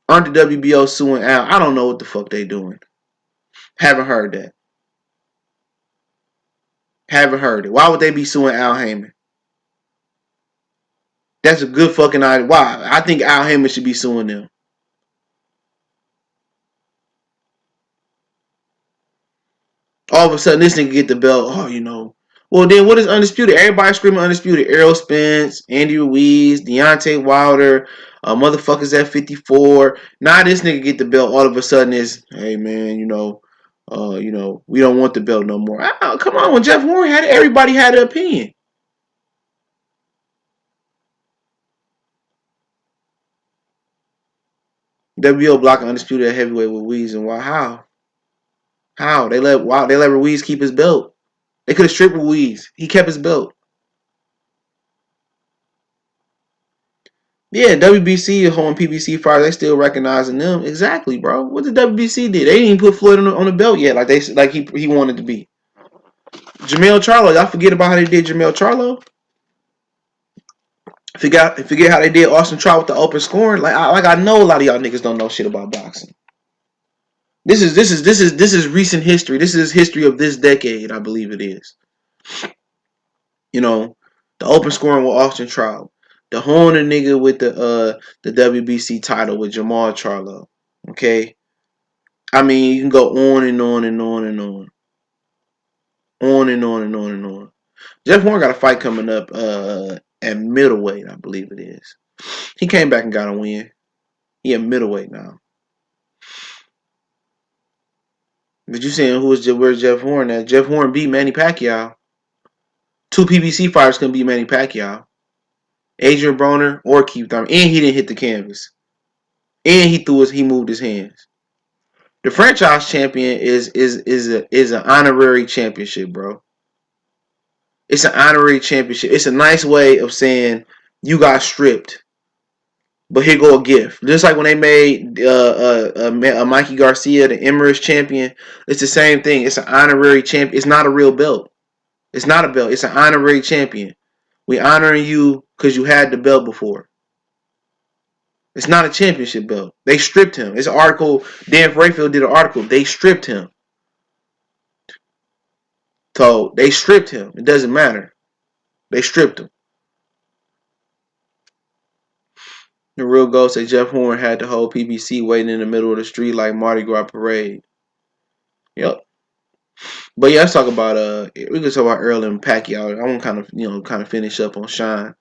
Aren't the WBO suing Al? I don't know what the fuck they doing. Haven't heard that. Haven't heard it. Why would they be suing Al Heyman? That's a good fucking idea. Why? I think Al Heyman should be suing them. All of a sudden, this nigga get the belt. Oh. Well, then what is undisputed? Everybody screaming undisputed. Errol Spence, Andy Ruiz, Deontay Wilder, motherfuckers at 54. Now this nigga get the belt. All of a sudden, is hey man, we don't want the belt no more. Oh, come on, when Jeff Horn had it, everybody had an opinion. WBO blocking undisputed at heavyweight with Ruiz and why? How? How they let Ruiz keep his belt? They could have stripped Ruiz. He kept his belt. Yeah, WBC is holding PBC fighters. They still recognizing them. Exactly, bro. What the WBC did? They didn't even put Floyd on the belt yet, like he wanted to be. Jamel Charlo, y'all forget about how they did Jamel Charlo. Forget how they did Austin Trout with the open scoring. Like I know a lot of y'all niggas don't know shit about boxing. This is recent history. This is history of this decade, I believe it is. The open scoring with Austin Trout. The holding a nigga with the WBC title with Jamal Charlo. Okay? I mean, you can go on and on and on and on. On and on and on and on. Jeff Horn got a fight coming up at middleweight, I believe it is. He came back and got a win. He at middleweight now. But you saying where's Jeff Horn at? Jeff Horn beat Manny Pacquiao. Two PBC fighters can beat Manny Pacquiao. Adrian Broner or Keith Thurman. And he didn't hit the canvas. And he moved his hands. The franchise champion is an honorary championship, bro. It's an honorary championship. It's a nice way of saying you got stripped, but here go a gift. Just like when they made Mikey Garcia the Emirates champion, it's the same thing. It's an honorary champion. It's not a real belt. It's not a belt. It's an honorary champion. We honoring you because you had the belt before. It's not a championship belt. They stripped him. It's an article. Dan Rayfield did an article. They stripped him. So they stripped him. It doesn't matter. They stripped him. The real ghost say Jeff Horn had the whole PBC waiting in the middle of the street like Mardi Gras parade. Yep. But yeah, let's talk about we can talk about Errol and Pacquiao. I want to kind of finish up on Shine.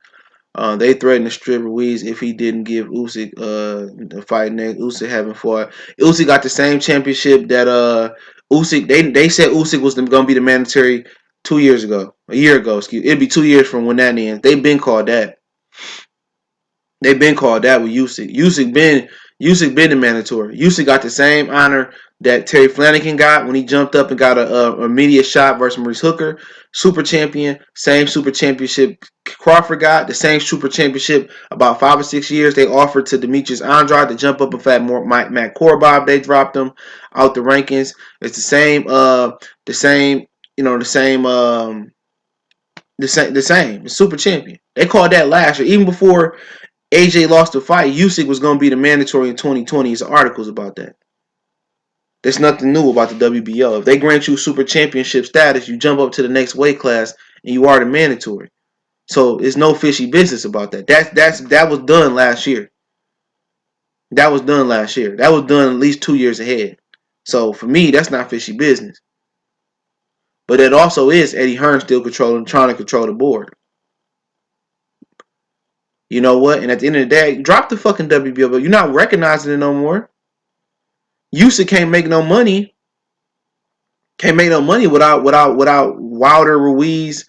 They threatened to strip Ruiz if he didn't give Usyk the fight next. Usyk haven't fought. Usyk got the same championship that Usyk. They said Usyk was gonna be the mandatory 2 years ago, a year ago. Excuse. It'd be 2 years from when that ends. They've been called that. They've been called that with Usyk. Usyk been the mandatory. Usyk got the same honor that Terry Flanagan got when he jumped up and got a immediate shot versus Maurice Hooker. Super champion, same super championship Crawford got, the same super championship about 5 or 6 years they offered to Demetrius Andrade to jump up and fight Matt Korbob. They dropped him out the rankings. It's the same, the same. The super champion. They called that last year, even before AJ lost the fight. Usyk was going to be the mandatory in 2020. There's articles about that. There's nothing new about the WBO. If they grant you super championship status, you jump up to the next weight class and you are the mandatory. So it's no fishy business about that. That was done last year. That was done last year. That was done at least 2 years ahead. So for me, that's not fishy business. But it also is Eddie Hearn still trying to control the board. You know what? And at the end of the day, drop the fucking WBO. You're not recognizing it no more. Usyk can't make no money. Can't make no money without Wilder, Ruiz,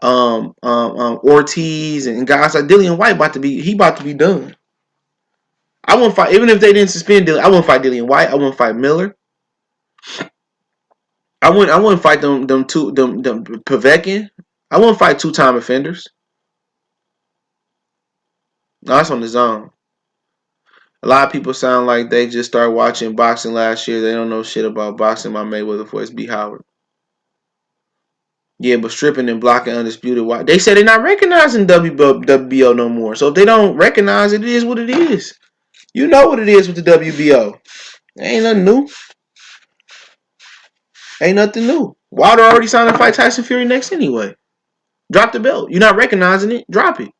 Ortiz, and guys like Dillian White about to be done. I wouldn't fight even if they didn't suspend Dillian. I wouldn't fight Dillian White. I wouldn't fight Miller. I wouldn't fight them Povetkin. I wouldn't fight 2-time offenders. No, that's on the zone. A lot of people sound like they just started watching boxing last year. They don't know shit about boxing. My Mayweather for S.B. Howard. Yeah, but stripping and blocking undisputed. Why they say they're not recognizing WBO no more. So if they don't recognize it, it is what it is. You know what it is with the WBO. Ain't nothing new. Ain't nothing new. Wilder already signed to fight Tyson Fury next anyway. Drop the belt. You're not recognizing it. Drop it.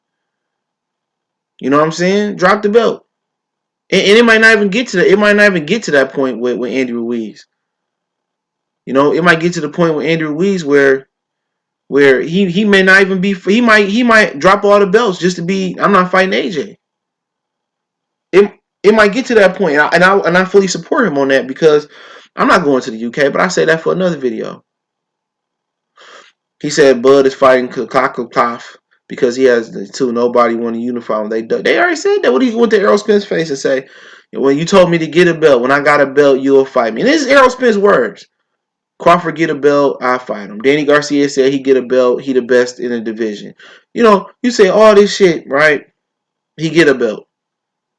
You know what I'm saying? Drop the belt. And it might not even get to that. It might not even get to that point with Andy Ruiz. You know, it might get to the point with Andy Ruiz where he may not even be. He might drop all the belts just to be. I'm not fighting AJ. It might get to that point, and I fully support him on that because I'm not going to the UK. But I say that for another video. He said Bud is fighting Kakakov because he has the two. Nobody want to unify them. They already said that. What he went to Errol Spence face and say, when you told me to get a belt, when I got a belt, you'll fight me. And this is Errol Spence words. Crawford get a belt, I fight him. Danny Garcia said he get a belt, he the best in the division. You know, you say all this shit, right? He get a belt.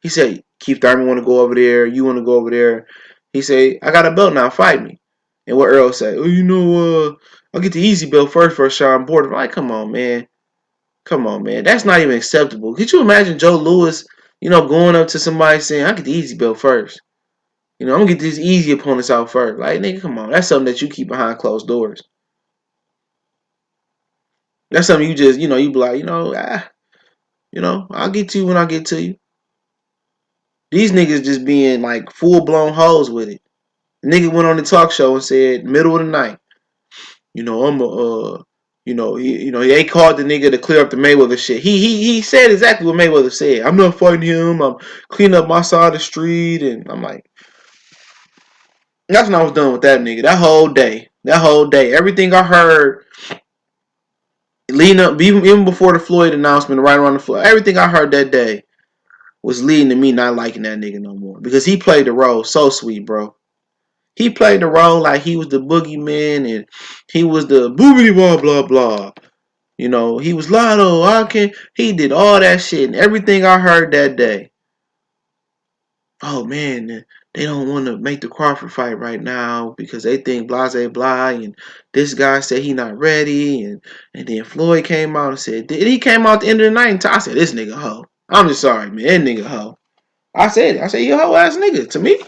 He said, Keith Thurman want to go over there, you want to go over there. He say, I got a belt now, fight me. And what Earl say, I'll get the easy belt first for Sean Border. I'm like, come on, man. Come on, man. That's not even acceptable. Could you imagine Joe Louis, going up to somebody saying, I get the easy belt first. I'm going to get these easy opponents out first. Like, nigga, come on. That's something that you keep behind closed doors. That's something you just, you be like, I'll get to you when I get to you. These niggas just being like full-blown hoes with it. The nigga went on the talk show and said, middle of the night, they called the nigga to clear up the Mayweather shit. He said exactly what Mayweather said. I'm not fighting him. I'm cleaning up my side of the street. And I'm like, that's when I was done with that nigga. That whole day. Everything I heard leading up, even before the Floyd announcement, right around the Floyd, everything I heard that day was leading to me not liking that nigga no more. Because he played the role so sweet, bro. He played the role like he was the boogeyman and he was the boobity blah blah blah. He was Lotto. He did all that shit and everything I heard that day. Oh man, they don't want to make the Crawford fight right now because they think blase blah and this guy said he not ready and then Floyd came out and said he came out at the end of the night and I said this nigga hoe. I'm just sorry, man, that nigga hoe. I said it. I said you hoe ass nigga to me.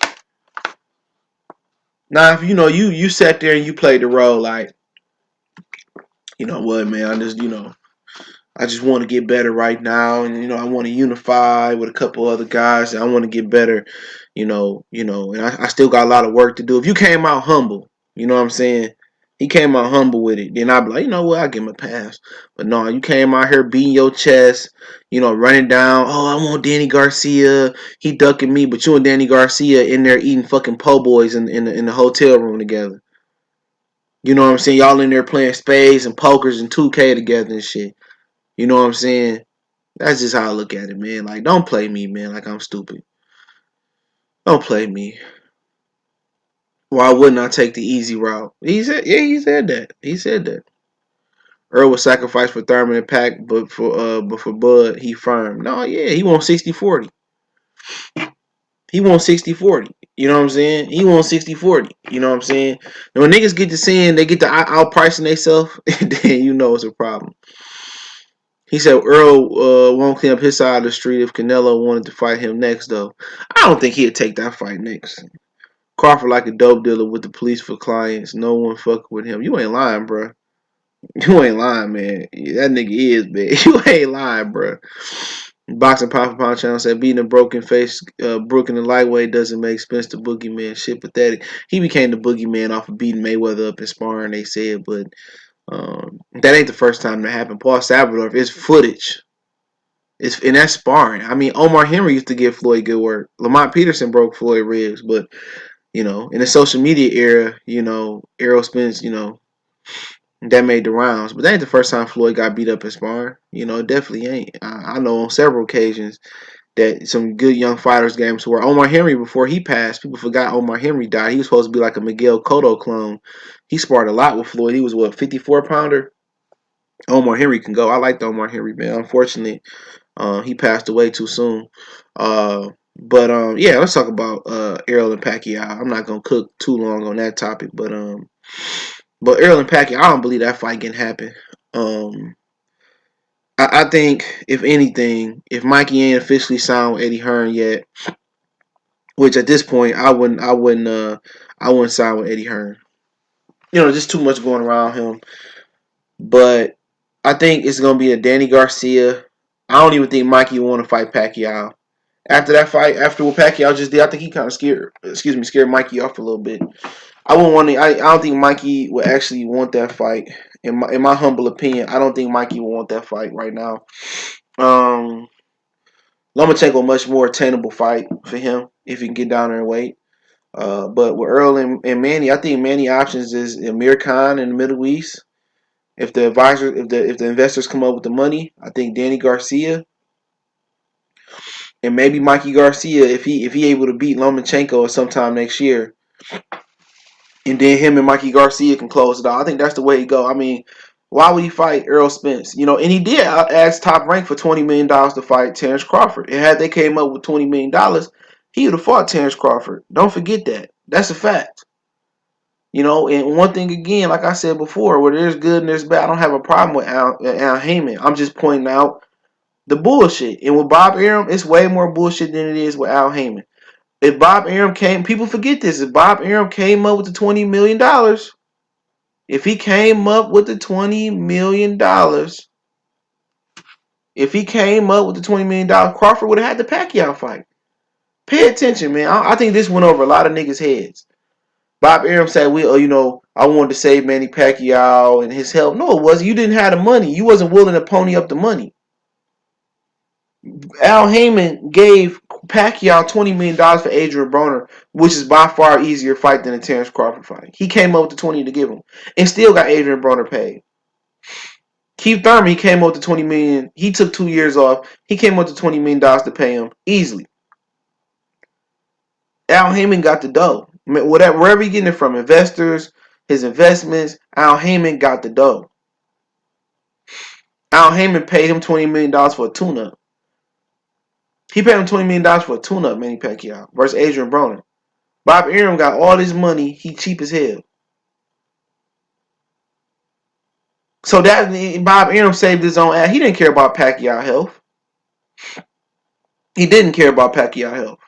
Now if you sat there and you played the role like, you know what, man, I just want to get better right now, and I want to unify with a couple other guys. And I want to get better, and I still got a lot of work to do. If you came out humble, you know what I'm saying? He came out humble with it. Then I'd be like, you know what, I'll give him a pass. But no, you came out here beating your chest, running down. Oh, I want Danny Garcia. He ducking me, but you and Danny Garcia in there eating fucking po' boys in the hotel room together. You know what I'm saying? Y'all in there playing spades and pokers and 2K together and shit. You know what I'm saying? That's just how I look at it, man. Like, don't play me, man. Like I'm stupid. Don't play me. Why wouldn't I take the easy route? He said that. He said that. Earl was sacrificed for Thurman and Pack, but for Bud, he firm. No, yeah, he won 60-40. He won 60-40. You know what I'm saying? He won 60-40. You know what I'm saying? And when niggas get to seeing they get to outpricing themselves, then you know it's a problem. He said Earl won't clean up his side of the street if Canelo wanted to fight him next, though. I don't think he'd take that fight next. Crawford like a dope dealer with the police for clients. No one fuck with him. You ain't lying, bro. You ain't lying, man. That nigga is, man. You ain't lying, bro. Boxing Papa Pound Channel said beating a broken face, Brook in the lightweight doesn't make Spence the boogeyman. Shit pathetic. He became the boogeyman off of beating Mayweather up in sparring, they said, but that ain't the first time that happened. Paul Salvador, it's footage. And that's sparring. I mean, Omar Henry used to give Floyd good work. Lamont Peterson broke Floyd ribs, but in the social media era, Errol Spence, that made the rounds. But that ain't the first time Floyd got beat up in sparring. It definitely ain't. I know on several occasions that some good young fighters games where Omar Henry, before he passed, people forgot Omar Henry died. He was supposed to be like a Miguel Cotto clone. He sparred a lot with Floyd. He was, 54-pounder? Omar Henry can go. I like the Omar Henry, man. Unfortunately, he passed away too soon. But yeah, let's talk about Errol and Pacquiao. I'm not gonna cook too long on that topic, but Errol and Pacquiao, I don't believe that fight can happen. I think if anything, if Mikey ain't officially signed with Eddie Hearn yet, which at this point I wouldn't sign with Eddie Hearn. Just too much going around him. But I think it's gonna be a Danny Garcia. I don't even think Mikey will want to fight Pacquiao. After that fight, after what Pacquiao just did, I think he kind of scared Mikey off a little bit. I wouldn't want to. I don't think Mikey would actually want that fight. In my humble opinion, I don't think Mikey will want that fight right now. Lomachenko much more attainable fight for him if he can get down there and wait. But with Earl and Manny, I think Manny options is Amir Khan in the Middle East. If the investors come up with the money, I think Danny Garcia and maybe Mikey Garcia if he able to beat Lomachenko sometime next year. And then him and Mikey Garcia can close it out. I think that's the way he go. I mean, why would he fight Errol Spence? And he did ask Top Rank for $20 million to fight Terrence Crawford. And had they came up with $20 million, he would have fought Terrence Crawford. Don't forget that. That's a fact. And one thing again, like I said before, where there's good and there's bad, I don't have a problem with Al Heyman. I'm just pointing out the bullshit. And with Bob Arum, it's way more bullshit than it is with Al Heyman. If Bob Arum people forget this. If Bob Arum came up with the $20 million, if he came up with the $20 million, if he came up with the $20 million, Crawford would have had the Pacquiao fight. Pay attention, man. I think this went over a lot of niggas' heads. Bob Arum said, I wanted to save Manny Pacquiao and his help. No, it wasn't. You didn't have the money. You wasn't willing to pony up the money. Al Heyman gave Pacquiao $20 million for Adrian Broner, which is by far easier fight than a Terrence Crawford fight. He came up with the 20 to give him and still got Adrian Broner paid. Keith Thurman, he came up with the $20 million. He took 2 years off. He came up with the $20 million to pay him easily. Al Heyman got the dough. Wherever he getting it from, investors, his investments, Al Heyman got the dough. Al Heyman paid him $20 million for a tune-up. He paid him $20 million for a tune-up, Manny Pacquiao, versus Adrian Broner. Bob Arum got all this money. He cheap as hell. So that Bob Arum saved his own ass. He didn't care about Pacquiao health. He didn't care about Pacquiao health.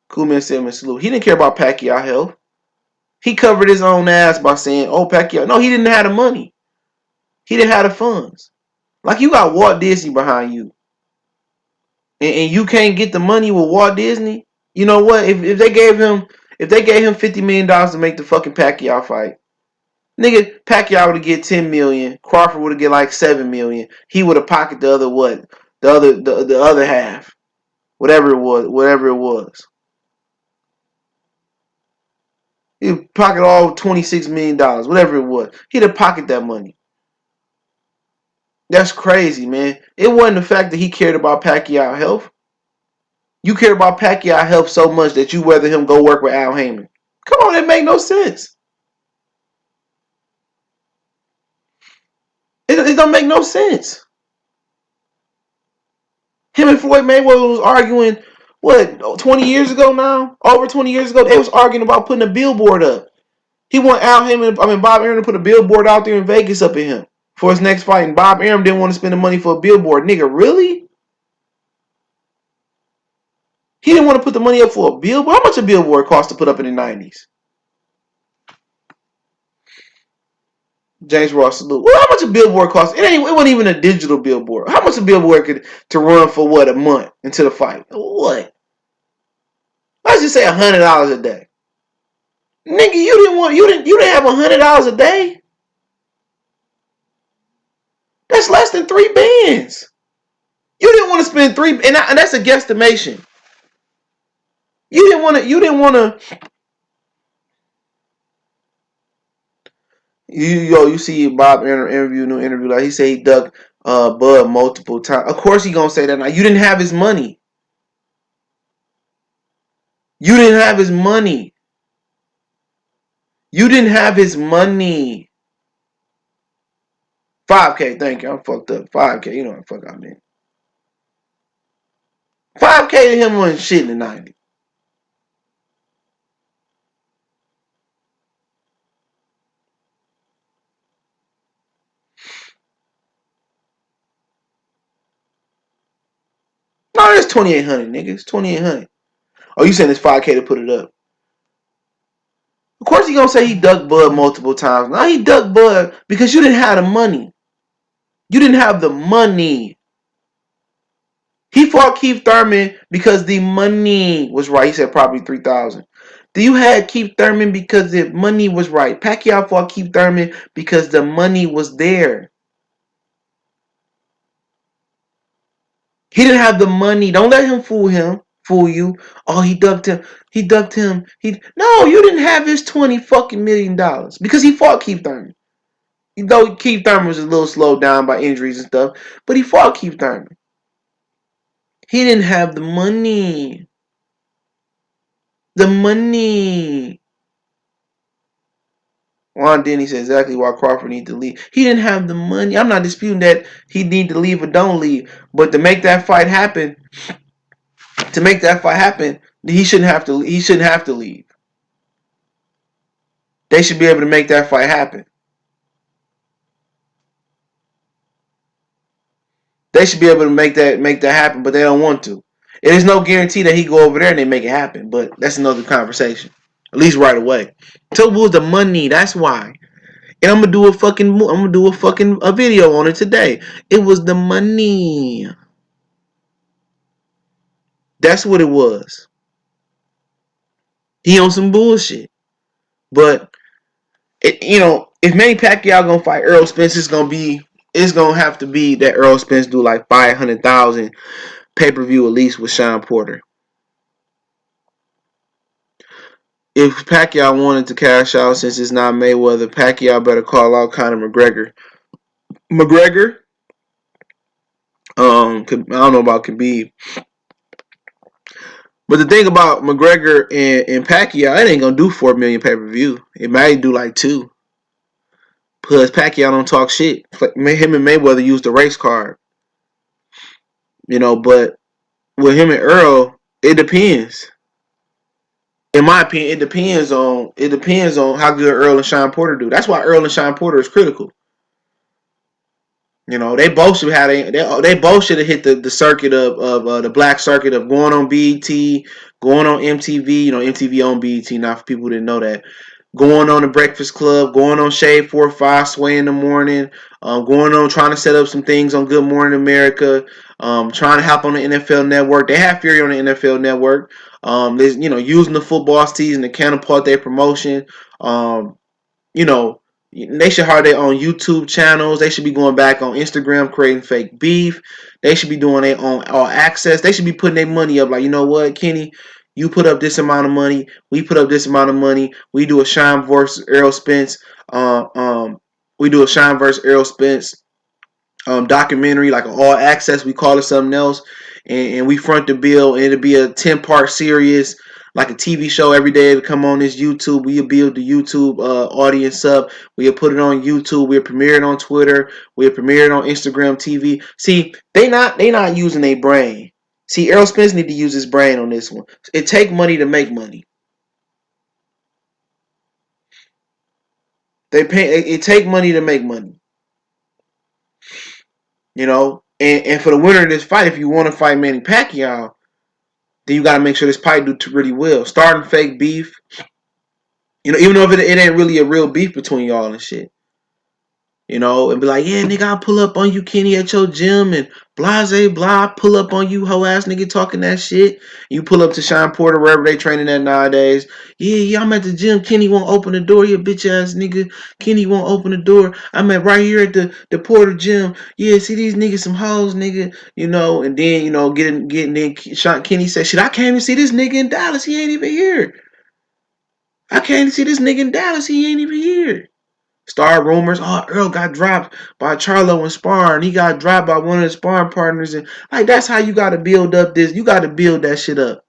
Coolman said, salute. He didn't care about Pacquiao health. He covered his own ass by saying, "Oh, Pacquiao." No, he didn't have the money. He didn't have the funds. Like, you got Walt Disney behind you, and you can't get the money with Walt Disney. You know what? If they gave him, If they gave him $50 million to make the fucking Pacquiao fight, nigga, Pacquiao would have get $10 million. Crawford would have get like $7 million. He would have pocketed the other what? The other half. Whatever it was. He'd pocket all $26 million, whatever it was. He'd have pocketed that money. That's crazy, man. It wasn't the fact that he cared about Pacquiao health. You care about Pacquiao health so much that you rather him go work with Al Heyman. Come on, that make no sense. It don't make no sense. Him and Floyd Mayweather was arguing, what, 20 years ago now? Over 20 years ago, they was arguing about putting a billboard up. He want Bob Arum to put a billboard out there in Vegas up in him for his next fight, and Bob Arum didn't want to spend the money for a billboard. Nigga, really? He didn't want to put the money up for a billboard? How much a billboard cost to put up in the 90s? James Ross, salute. Well, how much a billboard cost? It wasn't even a digital billboard. How much a billboard could to run for what, a month into the fight? What? Let's just say $100 a day. Nigga, you didn't have $100 a day. That's less than 3 bands. You didn't want to spend and that's a guesstimation. You didn't want to. You see Bob new interview, like he said he ducked Bud multiple times. Of course he gonna say that now. You didn't have his money. You didn't have his money. You didn't have his money. 5K, thank you. I'm fucked up. 5K, you know what the fuck I mean. 5K to him wasn't shit in the 90s. No, it's 2,800, nigga. It's 2,800. Oh, you saying it's 5K to put it up? Of course he gonna say he ducked Bud multiple times. Now he ducked Bud because you didn't have the money. You didn't have the money. He fought Keith Thurman because the money was right. He said probably 3,000. You had Keith Thurman because the money was right. Pacquiao fought Keith Thurman because the money was there. He didn't have the money. Don't let him fool you. Oh, he ducked him. No, you didn't have his $20 million because he fought Keith Thurman. Though Keith Thurman was a little slowed down by injuries and stuff, but he fought Keith Thurman. He didn't have the money. The money. Juan Denny said exactly why Crawford needs to leave. He didn't have the money. I'm not disputing that he need to leave or don't leave, but to make that fight happen, he shouldn't have to. He shouldn't have to leave. They should be able to make that fight happen. They should be able to make that happen, but they don't want to. It is no guarantee that he go over there and they make it happen, but that's another conversation. At least right away. So it was the money. That's why. And I'm gonna do a video on it today. It was the money. That's what it was. He on some bullshit. But if Manny Pacquiao gonna fight Errol Spence, it's gonna have to be that Errol Spence do like 500,000 pay-per-view at least with Sean Porter. If Pacquiao wanted to cash out since it's not Mayweather, Pacquiao better call out Conor McGregor. I don't know about Khabib. But the thing about McGregor and Pacquiao, it ain't gonna do 4 million pay-per-view. It might do like 2. Plus Pacquiao don't talk shit. Him and Mayweather used the race card. But with him and Earl, it depends. In my opinion, it depends on how good Earl and Sean Porter do. That's why Earl and Sean Porter is critical. They both should have they both should have hit the circuit of the black circuit of going on BET, going on MTV. MTV on BET now for people who didn't know that. Going on the Breakfast Club, going on Shade 4-5, Sway in the Morning, going on trying to set up some things on Good Morning America, trying to hop on the NFL Network. They have Fury on the NFL Network. There's, using the football season to catapult their promotion. Um, you know, they should have their own YouTube channels. They should be going back on Instagram creating fake beef. They should be doing their own all access. They should be putting their money up. Like, you know what, Kenny, you put up this amount of money. We put up this amount of money. We do a Shine versus Errol Spence. Uh, um, we do a Shine versus Errol Spence documentary, like an all access. We call it something else, and we front the bill. And it'll be a 10-part series, like a TV show every day to come on this YouTube. We'll build the YouTube audience up. We'll put it on YouTube. We'll premiere it on Twitter. We'll premiere it on Instagram TV. See, they not using their brain. See, Errol Spence need to use his brain on this one. It take money to make money. They pay. It take money to make money. And for the winner of this fight, if you want to fight Manny Pacquiao, then you got to make sure this fight do really well. Starting fake beef, even though if it ain't really a real beef between y'all and shit. And be like, yeah, nigga, I'll pull up on you, Kenny, at your gym, and blase, blah, pull up on you, hoe ass nigga talking that shit. You pull up to Sean Porter, wherever they training at nowadays. Yeah, I'm at the gym. Kenny won't open the door, you bitch ass nigga. Kenny won't open the door. I'm at right here at the Porter gym. Yeah, see these niggas some hoes, nigga. And then, getting in, Kenny said, shit, I can't even see this nigga in Dallas. He ain't even here. I can't even see this nigga in Dallas. He ain't even here. Start rumors. Oh, Earl got dropped by Charlo and sparring. He got dropped by one of the sparring partners. And like that's how you got to build up this. You got to build that shit up.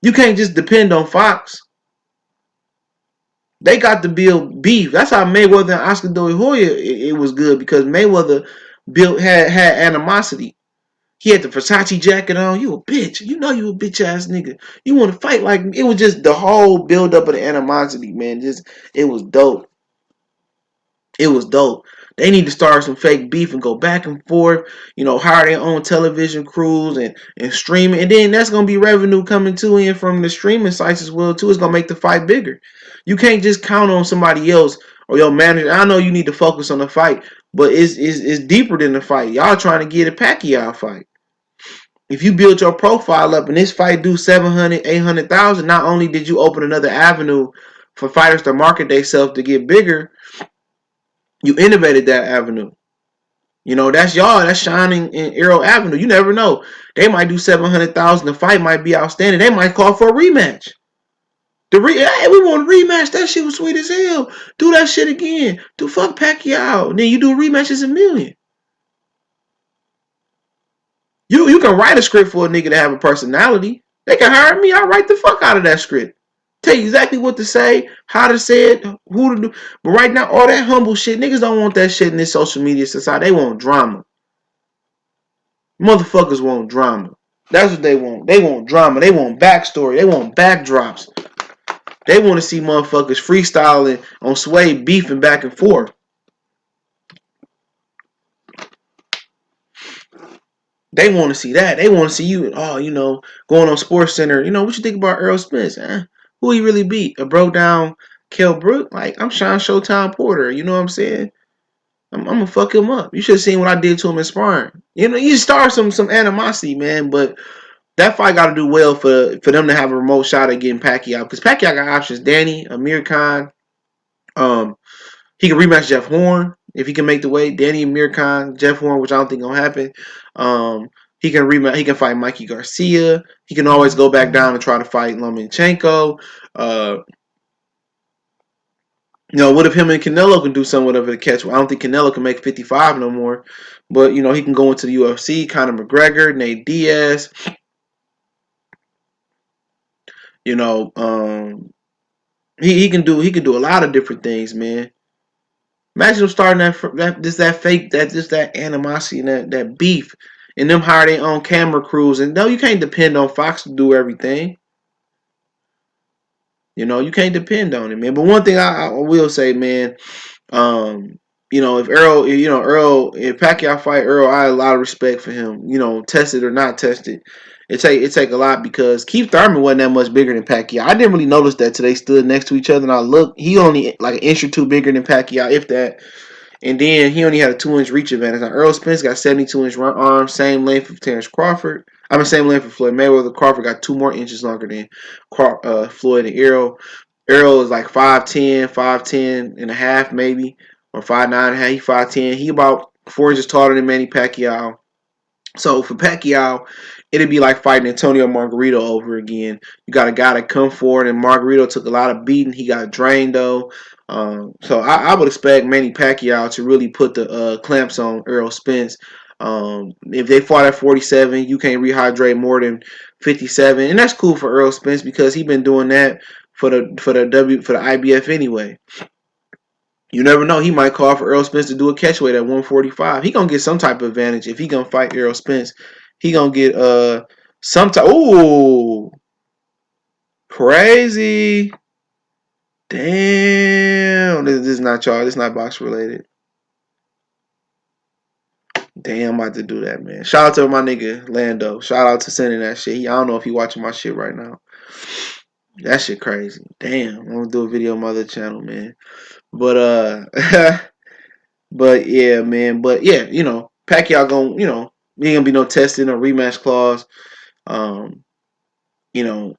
You can't just depend on Fox. They got to build beef. That's how Mayweather and Oscar De La Hoya it was good because Mayweather had animosity. He had the Versace jacket on. You a bitch. You know you a bitch ass nigga. You want to fight like me. It was just the whole build up of the animosity, man. It was dope. It was dope. They need to start some fake beef and go back and forth, hire their own television crews and stream it. And then that's going to be revenue coming in from the streaming sites as well, too. It's going to make the fight bigger. You can't just count on somebody else or your manager. I know you need to focus on the fight, but it's deeper than the fight. Y'all trying to get a Pacquiao fight. If you build your profile up and this fight do 700, 800,000, not only did you open another avenue for fighters to market themselves to get bigger, you innovated that avenue. That's y'all. That's shining in Arrow Avenue. You never know. They might do 700,000. The fight might be outstanding. They might call for a rematch. Hey, we want a rematch. That shit was sweet as hell. Do that shit again. Do fuck Pacquiao. Then you do a rematch. It's $1 million. You can write a script for a nigga to have a personality. They can hire me. I'll write the fuck out of that script. Tell you exactly what to say, how to say it, who to do. But right now, all that humble shit, niggas don't want that shit in this social media society. They want drama. Motherfuckers want drama. That's what they want. They want drama. They want backstory. They want backdrops. They want to see motherfuckers freestyling on Sway, beefing back and forth. They want to see that. They want to see you, going on Sports Center. What you think about Errol Spence? Who he really beat? A broke down Kell Brook? Like, I'm Sean Showtime Porter. You know what I'm saying? I'm gonna fuck him up. You should have seen what I did to him in sparring. You start some animosity, man. But that fight got to do well for them to have a remote shot at getting Pacquiao because Pacquiao got options. Danny, Amir Khan. He can rematch Jeff Horn if he can make the weight. Danny, Amir Khan, Jeff Horn, which I don't think gonna happen. He can rematch. He can fight Mikey Garcia. He can always go back down and try to fight Lomachenko. What if him and Canelo can do something whatever to catch? I don't think Canelo can make 55 no more. But, he can go into the UFC. Conor McGregor, Nate Diaz. He can do a lot of different things, man. Imagine them starting that animosity and that beef, and them hire their own camera crews. And no, you can't depend on Fox to do everything. You can't depend on it, man. But one thing I will say, man, if if Pacquiao fight Errol, I have a lot of respect for him. Tested or not tested, it take a lot because Keith Thurman wasn't that much bigger than Pacquiao. I didn't really notice that till they stood next to each other, and I looked. He only like an inch or two bigger than Pacquiao, if that. And then he only had a 2-inch reach advantage. Now Errol Spence got 72-inch arms, same length of Terrence Crawford. I mean, same length of Floyd Mayweather. Crawford got 2 more inches longer than Floyd and Errol. Errol is like 5'10", 5'10 and a half maybe, or 5'9 and a half. He 5'10. He about 4 inches taller than Manny Pacquiao. So for Pacquiao, it'd be like fighting Antonio Margarito over again. You got a guy that come forward, and Margarito took a lot of beating. He got drained though. So I would expect Manny Pacquiao to really put the clamps on Errol Spence. If they fought at 47, you can't rehydrate more than 57, and that's cool for Errol Spence because he's been doing that for the IBF anyway. You never know. He might call for Errol Spence to do a catchweight at 145. He gonna get some type of advantage if he gonna fight Errol Spence. He gonna get some type. Ooh, crazy! Damn, this is not y'all. This is not box related. Damn, I'm about to do that, man. Shout out to my nigga Lando. Shout out to sending that shit. I don't know if he watching my shit right now. That shit crazy. Damn, I'm gonna do a video on my other channel, man. But But yeah, man. But yeah, Pacquiao gonna, ain't gonna be no testing or rematch clause. Um, you know,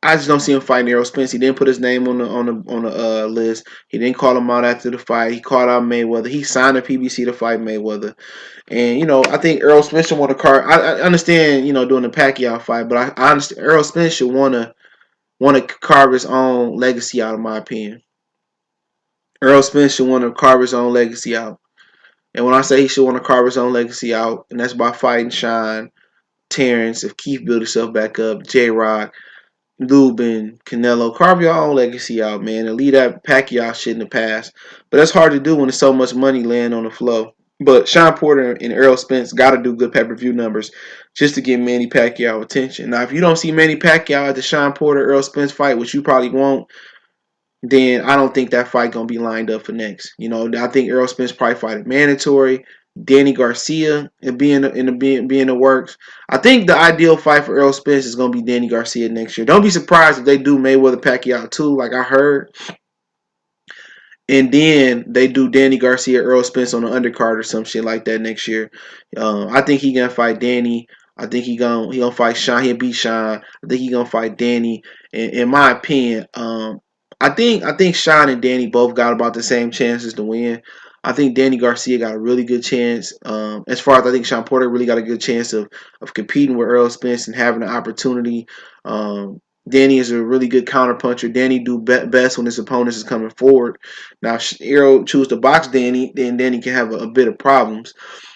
I just don't see him fighting Errol Spence. He didn't put his name on the list. He didn't call him out after the fight. He called out Mayweather. He signed a PBC to fight Mayweather. And I think Errol Spence should want to card. I understand, doing the Pacquiao fight, but I understand Errol Spence should wanna carve his own legacy out, in my opinion. Errol Spence should want to carve his own legacy out. And when I say he should want to carve his own legacy out, and that's by fighting Sean, Terrence, if Keith build himself back up, J-Rock, Lubin, Canelo, carve your own legacy out, man, and leave that Pacquiao shit in the past. But that's hard to do when there's so much money laying on the flow. But Sean Porter and Errol Spence got to do good pay-per-view numbers just to get Manny Pacquiao attention. Now, if you don't see Manny Pacquiao at the Sean Porter Errol Spence fight, which you probably won't, then I don't think that fight gonna be lined up for next. I think Errol Spence probably fight mandatory. Danny Garcia and being the works. I think the ideal fight for Errol Spence is gonna be Danny Garcia next year. Don't be surprised if they do Mayweather Pacquiao too, like I heard. And then they do Danny Garcia, Earl Spence on the undercard or some shit like that next year. I think he gonna fight Danny. I think he gonna fight Sean. He'll beat Sean. I think he gonna fight Danny. In my opinion, I think Sean and Danny both got about the same chances to win. I think Danny Garcia got a really good chance. As far as I think Sean Porter really got a good chance of competing with Earl Spence and having an opportunity. Danny is a really good counterpuncher. Danny do best when his opponents is coming forward. Now, if Errol choose to box Danny, then Danny can have a bit of problems.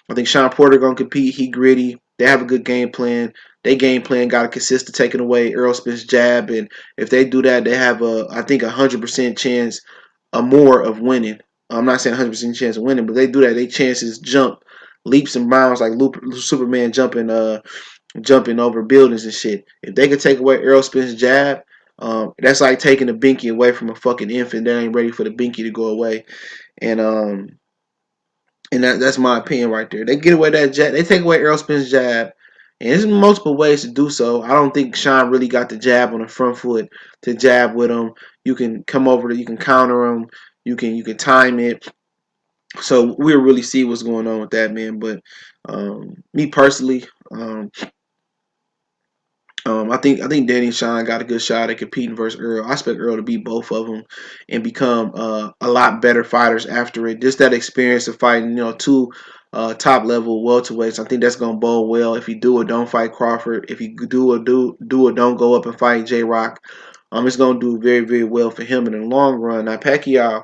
I think Sean Porter gonna compete. He gritty. They have a good game plan. They game plan got to consist of taking away Errol Spence jab, and if they do that, they have I think 100% chance or more of winning. I'm not saying 100% chance of winning, but they do that, they chances jump leaps and bounds like Superman jumping over buildings and shit. If they could take away Errol Spence's jab, that's like taking a binky away from a fucking infant that ain't ready for the binky to go away. And that's my opinion right there. They get away that jab, they take away Errol Spence's jab, and there's multiple ways to do so. I don't think Sean really got the jab on the front foot to jab with him. You can come over, you can counter him, you can time it. So we'll really see what's going on with that, man. But me personally, I think Danny and Sean got a good shot at competing versus Earl. I expect Earl to beat both of them and become a lot better fighters after it. Just that experience of fighting, two top level welterweights. I think that's gonna bode well. If you do or don't fight Crawford, if you do or don't go up and fight J Rock, it's gonna do very, very well for him in the long run. Now Pacquiao,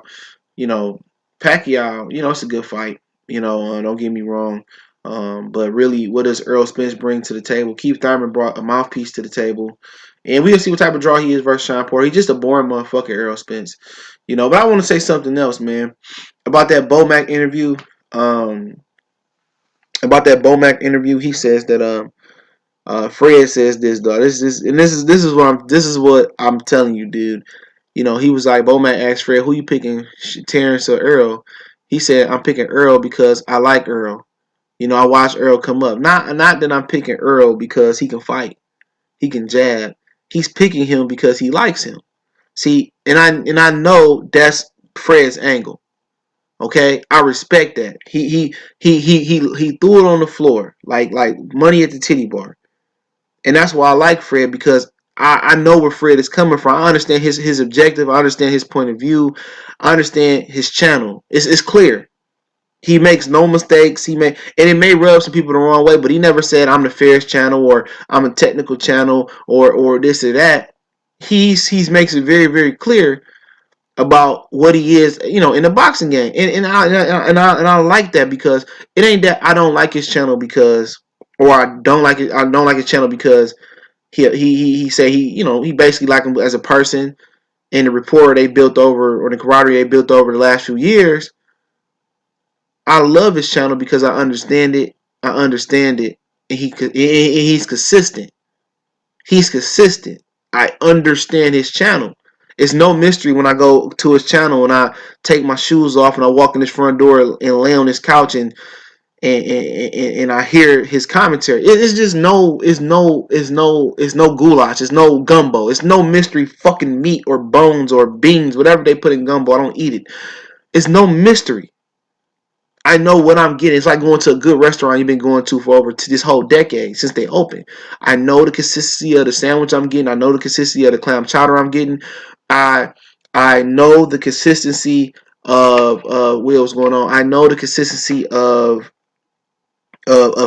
you know, it's a good fight. Don't get me wrong. But really, what does Errol Spence bring to the table? Keith Thurman brought a mouthpiece to the table. And we'll see what type of draw he is versus Sean Porter. He's just a boring motherfucker, Errol Spence. But I want to say something else, man. About that Bomac interview. He says that Fred says this, though. This is what I'm telling you, dude. He was like, Bomac asked Fred, who you picking, Terrence or Earl? He said, I'm picking Earl because I like Earl. I watched Earl come up. Not that I'm picking Earl because he can fight. He can jab. He's picking him because he likes him. See, and I know that's Fred's angle. Okay, I respect that. He threw it on the floor like money at the titty bar, and that's why I like Fred because I know where Fred is coming from. I understand his objective. I understand his point of view. I understand his channel. It's clear. He makes no mistakes. And it may rub some people the wrong way, but he never said I'm the fairest channel or I'm a technical channel or this or that. He's makes it very very clear about what he is, in the boxing game, and I like that because it ain't that I don't like his channel because, or I don't like his channel because he say he basically like him as a person and the rapport they built over or the camaraderie they built over the last few years. I love his channel because I understand it. I understand it, and he's consistent. He's consistent. I understand his channel. It's no mystery when I go to his channel and I take my shoes off and I walk in his front door and lay on his couch and I hear his commentary. It's just it's no goulash. It's no gumbo. It's no mystery fucking meat or bones or beans, whatever they put in gumbo. I don't eat it. It's no mystery. I know what I'm getting. It's like going to a good restaurant you've been going to for over this whole decade since they opened. I know the consistency of the sandwich I'm getting. I know the consistency of the clam chowder I'm getting. I I know the consistency of what's going on. I know the consistency of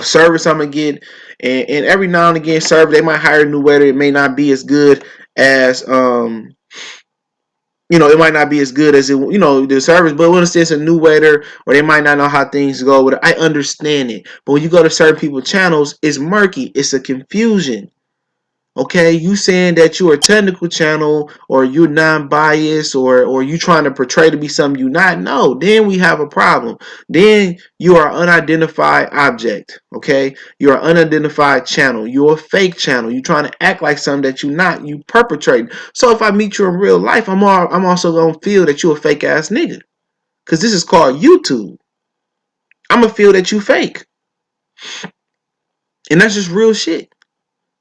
service I'm gonna get, and every now and again, service they might hire a new waiter. It may not be as good as it might not be as good as the service, but when it's a new waiter or they might not know how things go with it, I understand it. But when you go to certain people's channels, it's murky. It's a confusion. Okay, you saying that you're a technical channel or you're non-biased or you trying to portray to be something you're not. No, then we have a problem. Then you are an unidentified object. Okay, you're an unidentified channel. You're a fake channel. You trying to act like something that you're not. You perpetrate. So if I meet you in real life, I'm also gonna feel that you a fake ass nigga. Cause this is called YouTube. I'm gonna feel that you fake, and that's just real shit.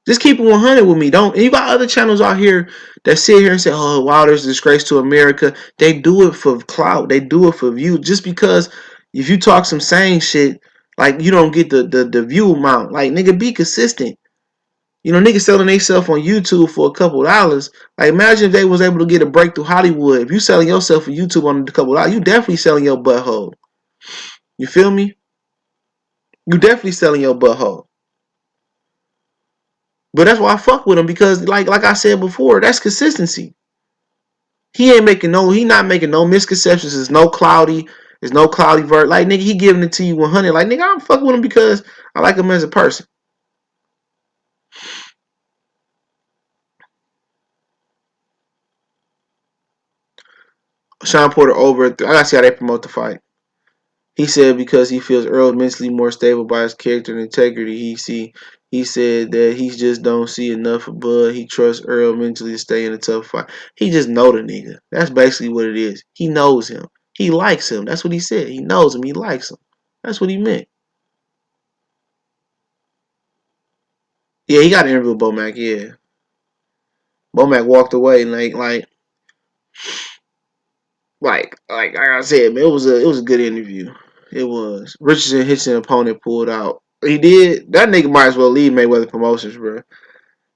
Just keep it 100 with me. Don't. And you got other channels out here that sit here and say, "Oh, Wilder's a disgrace to America." They do it for clout. They do it for view. Just because if you talk some sane shit, like you don't get the view amount. Like nigga, be consistent. Niggas selling themselves on YouTube for a couple dollars. Like imagine if they was able to get a break through Hollywood. If you selling yourself for YouTube on a couple dollars, you definitely selling your butthole. You feel me? You definitely selling your butthole. But that's why I fuck with him because, like I said before, that's consistency. He not making no misconceptions. There's no cloudy vert. Like nigga, he giving it to you 100. Like nigga, I'm fucking with him because I like him as a person. Sean Porter over. I gotta see how they promote the fight. He said because he feels Earl mentally more stable by his character and integrity. He said that he just don't see enough of Bud. He trusts Earl mentally to stay in a tough fight. He just know the nigga. That's basically what it is. He knows him. He likes him. That's what he said. He knows him. He likes him. That's what he meant. Yeah, he got an interview with Bomac. Yeah, Bomac walked away like I said, man, it was a good interview. It was. Richardson hits an opponent pulled out. He did. That nigga might as well leave Mayweather Promotions, bro.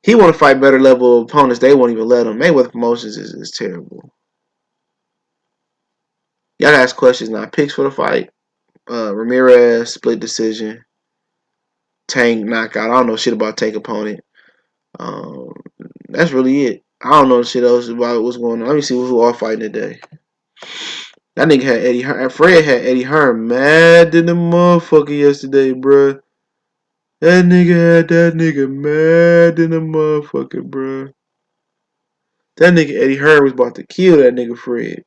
He want to fight better level opponents. They won't even let him. Mayweather Promotions is terrible. Y'all ask questions now. Picks for the fight. Ramirez split decision. Tank knockout. I don't know shit about Tank opponent. Um, that's really it. I don't know shit else about what's going on. Let me see who all fighting today. That nigga had Eddie Hearn. Fred had Eddie Hearn mad than the motherfucker yesterday, bruh. That nigga had that nigga mad than the motherfucker, bruh. That nigga Eddie Hearn was about to kill that nigga Fred.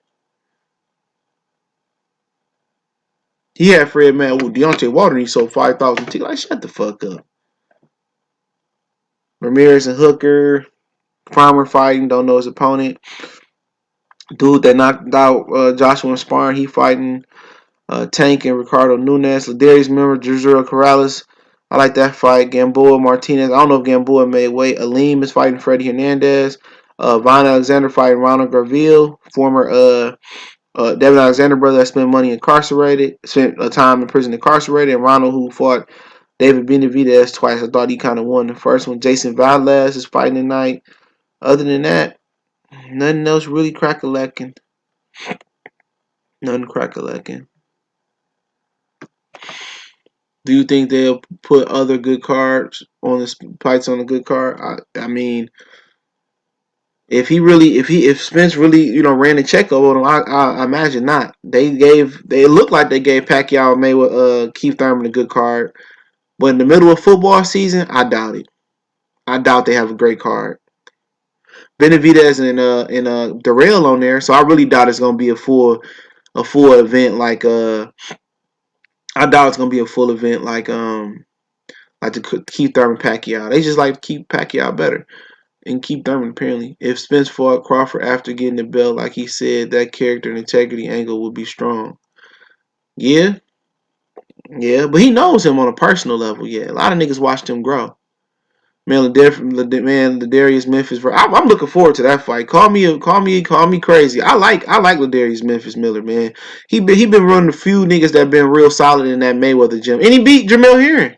He had Fred mad with Deontay Wilder. He sold 5,000 tickets. Like, shut the fuck up. Ramirez and Hooker. Farmer fighting. Don't know his opponent. Dude that knocked out Joshua and sparring. He fighting Tank and Ricardo Nunes. Ladarius member Jezreel Corrales. I like that fight. Gamboa Martinez. I don't know if Gamboa made weight. Aleem is fighting Freddie Hernandez. Von Alexander fighting Ronald Garville, former Devin Alexander brother that spent money incarcerated, spent time in prison incarcerated, and Ronald who fought David Benavidez twice. I thought he kind of won the first one. Jason Valdez is fighting tonight. Other than that, nothing else really crack-a-lacking. Nothing crack-a-lacking. Do you think they'll put other good cards on the fights on a good card? I mean, if Spence really ran the check over him, I imagine not. They look like they gave Pacquiao and Mayweather Keith Thurman a good card, but in the middle of football season, I doubt it. I doubt they have a great card. Benavidez and Darrell on there, so I really doubt it's gonna be a full event like I doubt it's gonna be a full event like the Keith Thurman Pacquiao. They just like to keep Pacquiao better and keep Thurman apparently. If Spence fought Crawford after getting the belt, like he said, that character and integrity angle would be strong. Yeah, yeah, but he knows him on a personal level. Yeah, a lot of niggas watched him grow. Man, Ladarius Memphis. I'm looking forward to that fight. Call me crazy. I like Ladarius Memphis Miller, man. He been running a few niggas that been real solid in that Mayweather gym, and he beat Jamel Herring.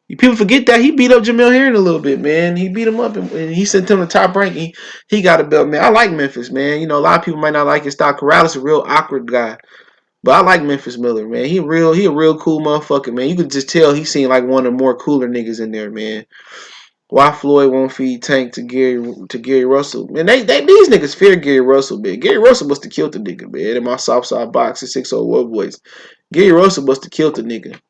People forget that he beat up Jamel Herring a little bit, man. He beat him up and he sent him to top rank. He got a belt, man. I like Memphis, man. A lot of people might not like his style. Corrales a real awkward guy, but I like Memphis Miller, man. He a real cool motherfucker, man. You could just tell he seemed like one of the more cooler niggas in there, man. Why Floyd won't feed Tank to Gary Russell? Man, these niggas fear Gary Russell, man. Gary Russell must have killed the nigga, man. In my Southside box at 601 boys. Gary Russell must have killed the nigga.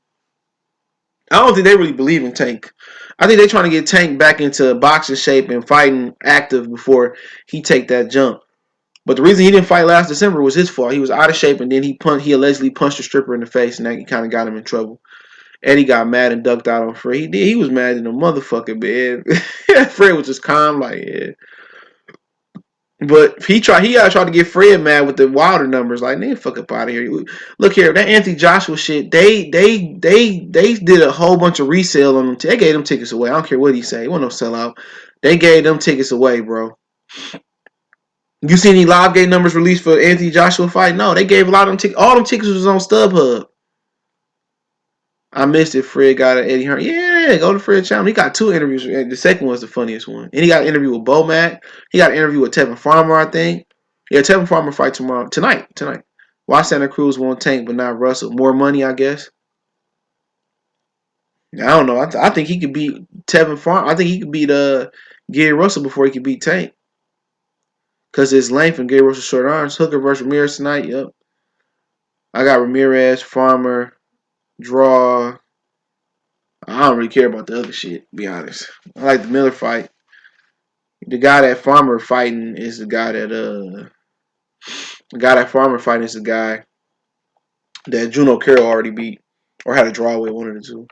I don't think they really believe in Tank. I think they're trying to get Tank back into boxing shape and fighting active before he take that jump. But the reason he didn't fight last December was his fault. He was out of shape, and then he allegedly punched a stripper in the face, and that kind of got him in trouble. Eddie got mad and ducked out on Fred. He did. He was mad in the motherfucker, man. Fred was just calm, like, yeah. But he gotta try to get Fred mad with the Wilder numbers. Like, nigga, fuck up out of here. Look here, that Anthony Joshua shit. They did a whole bunch of resale on them. They gave them tickets away. I don't care what he say. It wasn't no sellout. They gave them tickets away, bro. You see any live gate numbers released for Anthony Joshua fight? No, they gave a lot of them tickets. All them tickets was on StubHub. I missed it. Fred got an Eddie Hearn. Yeah, go to Fred channel. He got 2 interviews. The second was the funniest one. And he got an interview with Bo Mack. He got an interview with Tevin Farmer, I think. Yeah, Tevin Farmer fight tonight. Why Santa Cruz won't Tank but not Russell? More money, I guess. I don't know. I think he could beat Tevin Farmer. I think he could beat Gary Russell before he could beat Tank. Because his length and Gary Russell's short arms. Hooker versus Ramirez tonight. Yep. I got Ramirez, Farmer, draw. I don't really care about the other shit, to be honest. I like the Miller fight. The guy that Farmer fighting is the guy that Farmer fighting is the guy that Juno Carroll already beat or had a draw with, one of the two.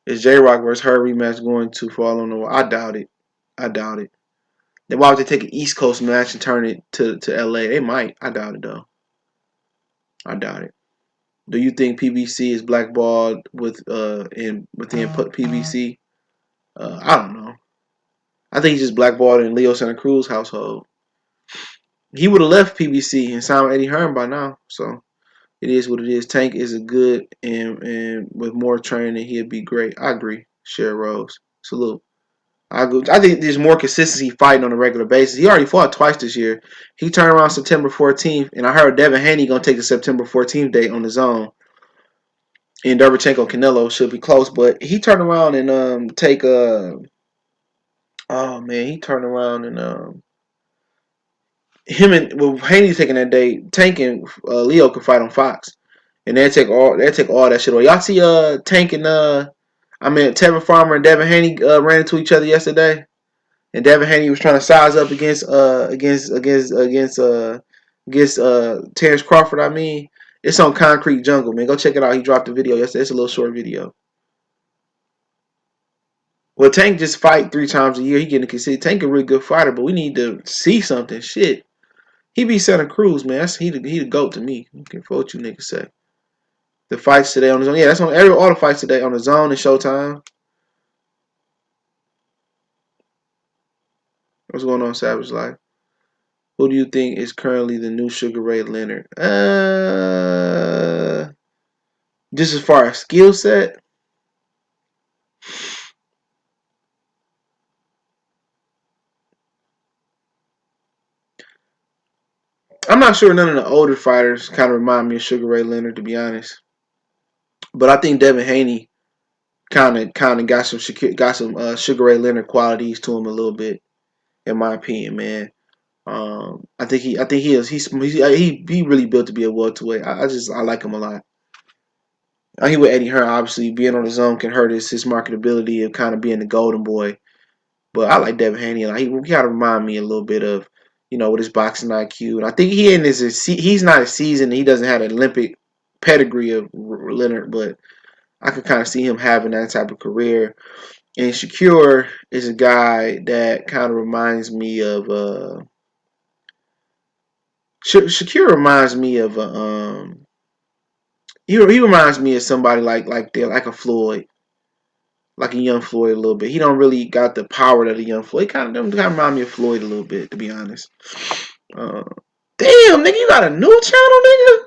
Is J Rock versus her rematch going to fall on the wall? I doubt it. Then why would they take an East Coast match and turn it to LA? They might. I doubt it though. I doubt it. Do you think PBC is blackballed within PBC? I don't know. I think he's just blackballed in Leo Santa Cruz household. He would have left PBC and signed Eddie Hearn by now. So it is what it is. Tank is a good and with more training, he'd be great. I agree. Share Rose. Salute. I think there's more consistency fighting on a regular basis. He already fought twice this year. He turned around September 14th, and I heard Devin Haney gonna take the September 14th date on his own. And Derevchenko Canelo should be close, but he turned around and take oh man, he turned around and him and Haney taking that day, Tank and Leo could fight on Fox, and they take all that shit away. Y'all see Tank and Tevin Farmer and Devin Haney ran into each other yesterday, and Devin Haney was trying to size up against Terrence Crawford. I mean, it's on Concrete Jungle, man. Go check it out. He dropped the video yesterday. It's a little short video. Well, Tank just fight 3 times a year. He getting considered. Tank a really good fighter, but we need to see something. Shit. He beat Santa Cruz, man. He the GOAT to me. I can't what you niggas say. The fights today on the zone. Yeah, that's on all the fights today on the zone and Showtime. What's going on, Savage Life? Who do you think is currently the new Sugar Ray Leonard? Just as far as skill set, I'm not sure none of the older fighters kind of remind me of Sugar Ray Leonard, to be honest. But I think Devin Haney kind of got some Sugar Ray Leonard qualities to him a little bit, in my opinion, man. I think he really built to be a welterweight. I like him a lot. He with Eddie Hearn, obviously being on his own can hurt his marketability of kind of being the golden boy. But I like Devin Haney. Like, he kind of remind me a little bit of, with his boxing IQ. And I think he's not a seasoned. He doesn't have an Olympic pedigree of Leonard, but I could kind of see him having that type of career. And Shakur is a guy that kind of reminds me of. Shakur reminds me of he reminds me of somebody like a Floyd, like a young Floyd a little bit. He don't really got the power that a young Floyd. Kind of remind me of Floyd a little bit, to be honest. Uh, Damn, nigga, you got a new channel, nigga?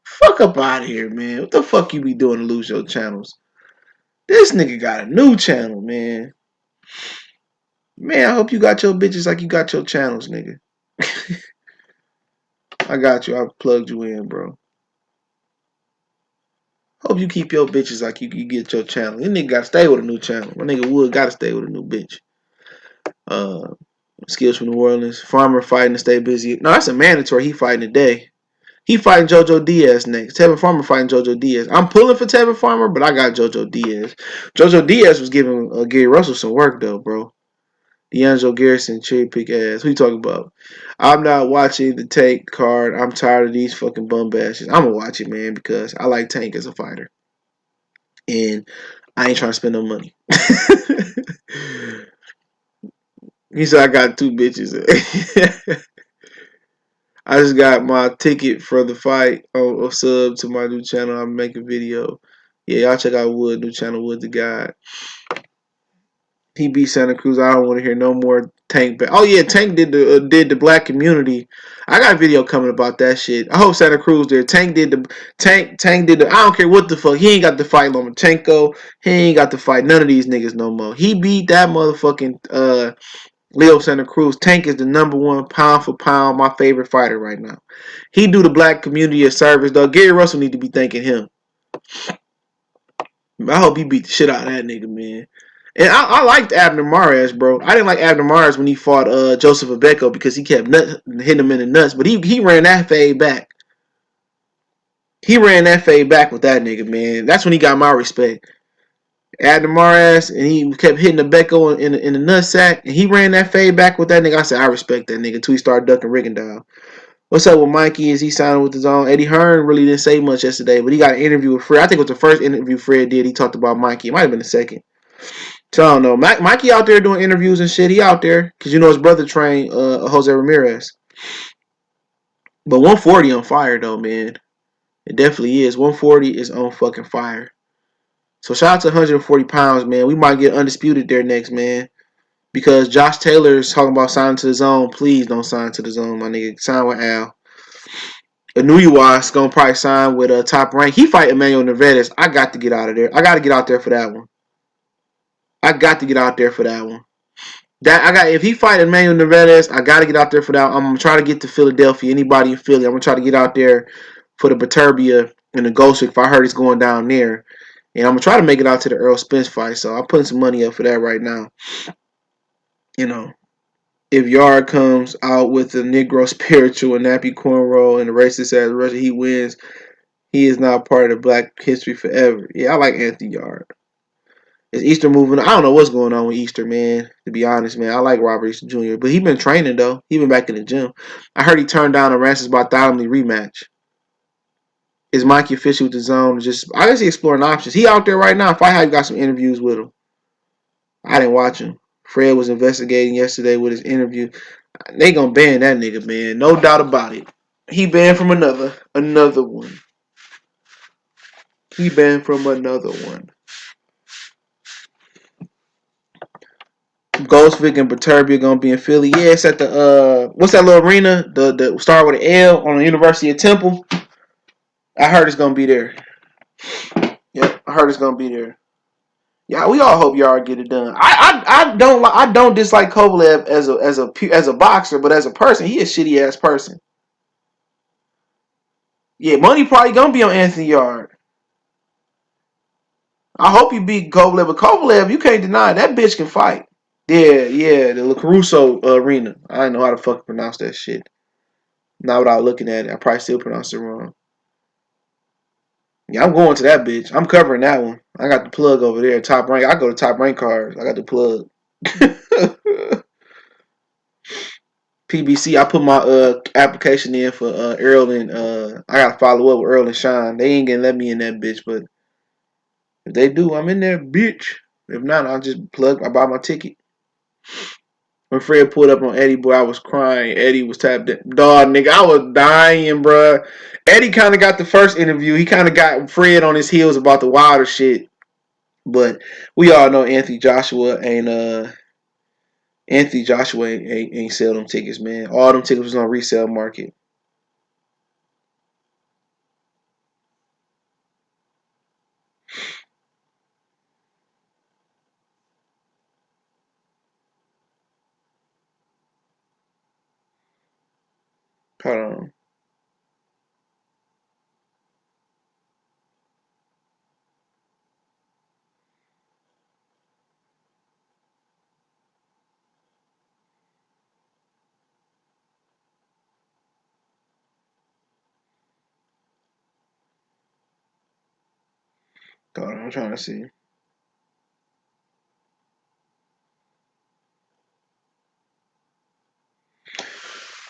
Fuck up out of here, man. What the fuck you be doing to lose your channels? This nigga got a new channel, man. Man, I hope you got your bitches like you got your channels, nigga. I got you. I plugged you in, bro. Hope you keep your bitches like you get your channel. This nigga gotta stay with a new channel. My nigga Wood gotta stay with a new bitch. Uh, Skills from New Orleans. Farmer fighting to stay busy. No, that's a mandatory. He fighting today. He fighting JoJo Diaz next. Tevin Farmer fighting JoJo Diaz. I'm pulling for Tevin Farmer, but I got JoJo Diaz. JoJo Diaz was giving Gary Russell some work, though, bro. D'Angelo Garrison, cherry pick ass. Who you talking about? I'm not watching the Tank card. I'm tired of these fucking bum bashes. I'm gonna watch it, man, because I like Tank as a fighter. And I ain't trying to spend no money. He said I got two bitches. I just got my ticket for the fight or sub to my new channel. I'm making a video. Yeah, y'all check out Wood, new channel, Wood the God. He beat Santa Cruz. I don't want to hear no more Tank. Oh yeah, Tank did the black community. I got a video coming about that shit. I hope Santa Cruz did. Tank did the Tank did the. I don't care what the fuck. He ain't got to fight Lomachenko. He ain't got to fight none of these niggas no more. He beat that motherfucking Leo Santa Cruz. Tank is the #1 pound for pound my favorite fighter right now. He do the black community a service though. Gary Russell need to be thanking him. I hope he beat the shit out of that nigga, man. And I liked Abner Mares, bro. I didn't like Abner Mares when he fought Joseph Abeko because he kept hitting him in the nuts. But he ran that fade back. He ran that fade back with that nigga, man. That's when he got my respect. Abner Mares, and he kept hitting Abeko in the nutsack, and he ran that fade back with that nigga. I said, I respect that nigga until he started ducking Rigondeaux. What's up with Mikey? Is he signing with his own? Eddie Hearn really didn't say much yesterday, but he got an interview with Fred. I think it was the first interview Fred did. He talked about Mikey. It might have been the second. So I don't know. Mikey out there doing interviews and shit. He out there because his brother trained Jose Ramirez. But 140 on fire though, man. It definitely is. 140 is on fucking fire. So shout out to 140 pounds, man. We might get undisputed there next, man. Because Josh Taylor's talking about signing to the zone. Please don't sign to the zone, my nigga. Sign with Al. Anuiwas gonna probably sign with a Top Rank. He fight Emmanuel Nevedes. I got to get out of there. I got to get out there for that one. I got to get out there for that one. If he fight Emmanuel Nevedes, I gotta get out there for that. I'm gonna try to get to Philadelphia. Anybody in Philly, I'm gonna try to get out there for the Baturbia and the Ghost if I heard it's going down there. And I'm gonna try to make it out to the Errol Spence fight. So I'm putting some money up for that right now. If Yard comes out with the Negro spiritual and nappy cornrow and the racist ass Russia, he wins. He is now part of Black history forever. Yeah, I like Anthony Yard. Is Easter moving? I don't know what's going on with Easter, man. To be honest, man, I like Robert Easter Jr., but he been training though. He been back in the gym. I heard he turned down a Francis Bartholomew rematch. Is Mikey official with the zone? I guess he exploring options. He out there right now. If I had got some interviews with him, I didn't watch him. Fred was investigating yesterday with his interview. They gonna ban that nigga, man. No doubt about it. He banned from another one. He banned from another one. Goldsvik and Baturbia gonna be in Philly. Yeah, it's at the what's that little arena? The start with an L on the University of Temple. I heard it's gonna be there. Yep, I heard it's gonna be there. Yeah, we all hope y'all get it done. I don't dislike Kovalev as a boxer, but as a person, he a shitty ass person. Yeah, money probably gonna be on Anthony Yard. I hope you beat Kovalev, but Kovalev, you can't deny that bitch can fight. Yeah, the Caruso arena. I don't know how to fucking pronounce that shit. Not without looking at it, I probably still pronounce it wrong. Yeah, I'm going to that bitch. I'm covering that one. I got the plug over there. Top rank. I go to top rank cards. I got the plug. PBC. I put my application in for Errol and I gotta follow up with Earl and Shine. They ain't gonna let me in that bitch, but if they do, I'm in there, bitch. If not, I'll just plug. I buy my ticket. When Fred pulled up on Eddie, boy, I was crying. Eddie was tapped in. Dog, nigga, I was dying, bruh. Eddie kind of got the first interview. He kind of got Fred on his heels about the Wilder shit. But we all know Anthony Joshua ain't sell them tickets, man. All them tickets was on resale market. Hold on. Hold on, I'm trying to see.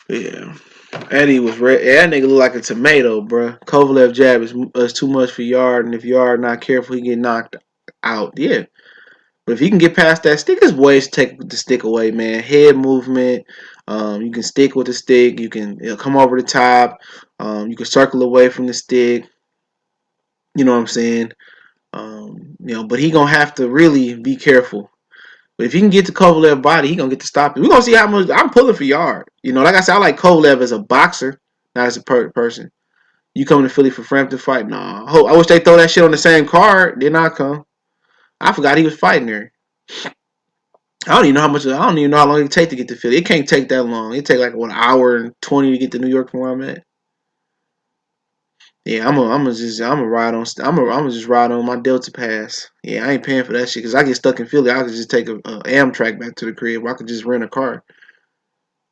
Yeah. Eddie was red. Yeah, that nigga look like a tomato, bruh. Kovalev jab is too much for Yard, and if Yard not careful, he get knocked out. Yeah. But if you can get past that stick, there's ways to take the stick away, man. Head movement. You can stick with the stick. You can come over the top. You can circle away from the stick. You know what I'm saying? But he gonna have to really be careful. But if he can get to Kovalev's body, he gonna get to stop it. We're gonna see how much I'm pulling for Yard. Like I said, I like Kovalev as a boxer, not as a person. You coming to Philly for Frampton fight? Nah. I wish they throw that shit on the same card. Did not come. I forgot he was fighting there. I don't even know how much. I don't even know how long it take to get to Philly. It can't take that long. It take like 1 hour and 20 to get to New York from where I'm at. Yeah, I'm gonna just ride on my Delta Pass. Yeah, I ain't paying for that shit because I get stuck in Philly. I could just take a Amtrak back to the crib. Or I could just rent a car.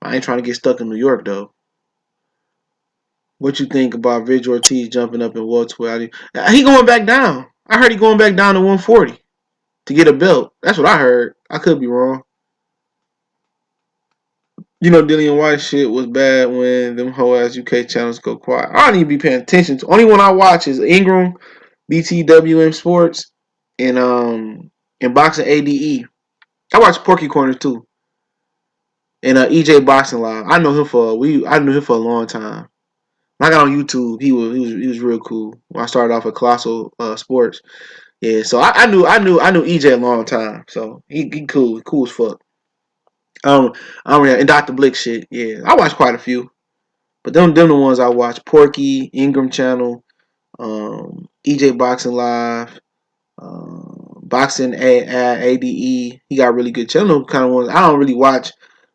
I ain't trying to get stuck in New York though. What you think about Ridge Ortiz jumping up in welterweight? He going back down. I heard he going back down to 140 to get a belt. That's what I heard. I could be wrong. Dillian White shit was bad when them whole ass UK channels go quiet. I don't even be paying attention to. Only one I watch is Ingram, BTWM Sports, and Boxing ADE. I watch Porky Corner too, and EJ Boxing Live. I knew him for a long time. When I got on YouTube, he was real cool. When I started off at Colossal Sports, yeah. So I knew EJ a long time. So he cool as fuck. I don't really, and Dr. Blick shit. Yeah, I watch quite a few. But them the ones I watch. Porky, Ingram Channel, EJ Boxing Live, Boxing ADE. He got really good channel kind of ones. I don't really watch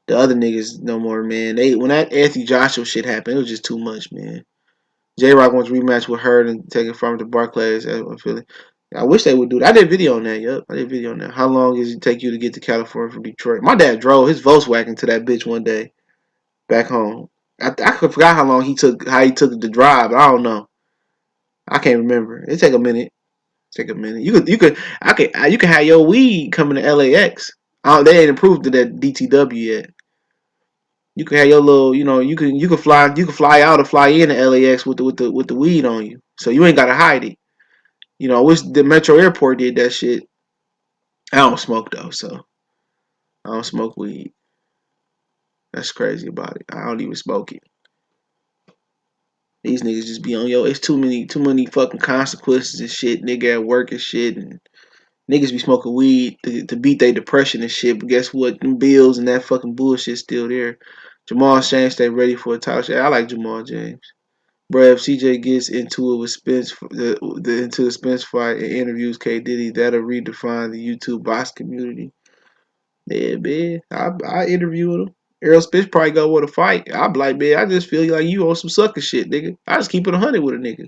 the other niggas no more, man. When that Anthony Joshua shit happened, it was just too much, man. J Rock wants to rematch with her and take it from the Barclays. I feel it. I wish they would do that. I did video on that. Yup, I did video on that. How long does it take you to get to California from Detroit? My dad drove his Volkswagen to that bitch one day back home. I forgot how he took the drive. But I don't know. I can't remember. It take a minute. Take a minute. You could have your weed coming to LAX. They ain't approved of that DTW yet. You can have your little, you can fly out or fly in to LAX with the weed on you, so you ain't gotta hide it. I wish the Metro Airport did that shit. I don't smoke though, so I don't smoke weed. That's crazy about it. I don't even smoke it. These niggas just be on it's too many fucking consequences and shit. Nigga at work and shit, and Niggas be smoking weed to beat their depression and shit. But guess what? Them bills and that fucking bullshit still there. Jamal James stay ready for a title shot. I like Jamal James. Bruh, if CJ gets into it with Spence, into the Spence fight and interviews K Diddy, that'll redefine the YouTube box community. Yeah, man. I interview with him. Errol Spence probably go with a fight. I'm like, man, I just feel like you on some sucker shit, nigga. I just keep it 100 with a nigga.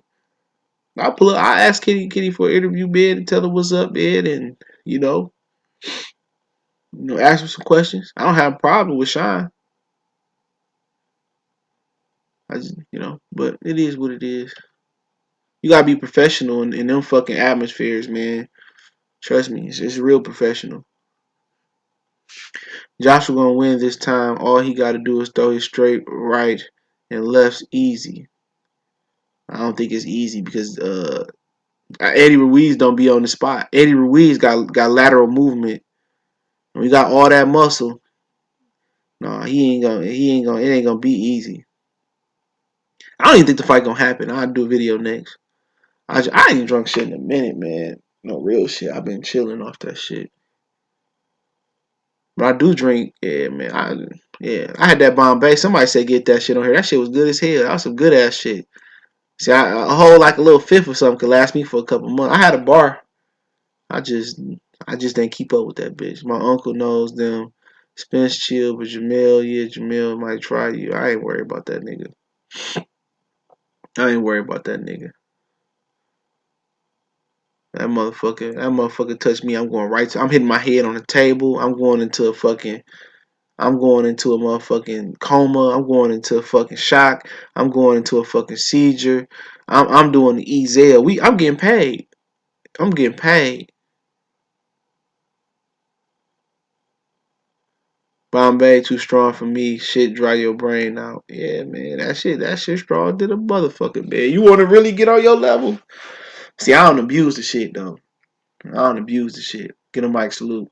I pull up. I ask Kitty for an interview, man, and tell her what's up, man, and ask her some questions. I don't have a problem with Sean. I just, but it is what it is. You gotta be professional in them fucking atmospheres, man. Trust me, it's real professional. Joshua gonna win this time. All he gotta do is throw his straight right and lefts easy. I don't think it's easy because Eddie Ruiz don't be on the spot. Eddie Ruiz got lateral movement. When he got all that muscle, no, it ain't gonna be easy. I don't even think the fight gonna happen. I'll do a video next. I ain't drunk shit in a minute, man. No real shit. I've been chilling off that shit. But I do drink, yeah, man. I had that Bombay. Somebody said get that shit on here. That shit was good as hell. That was some good ass shit. See, a whole like a little fifth or something could last me for a couple months. I had a bar. I just didn't keep up with that bitch. My uncle knows them. Spence chill, but Jamel might try you. I ain't worried about that nigga. I ain't worried about that nigga. That motherfucker touched me. I'm going right to. I'm hitting my head on the table. I'm going into a motherfucking coma. I'm going into a fucking shock. I'm going into a fucking seizure. I'm doing the EZL. I'm getting paid. I'm getting paid. Bombay too strong for me. Shit dry your brain out. Yeah, man. That shit strong to the motherfucker, man. You wanna really get on your level? See, I don't abuse the shit though. I don't abuse the shit. Get a mic salute.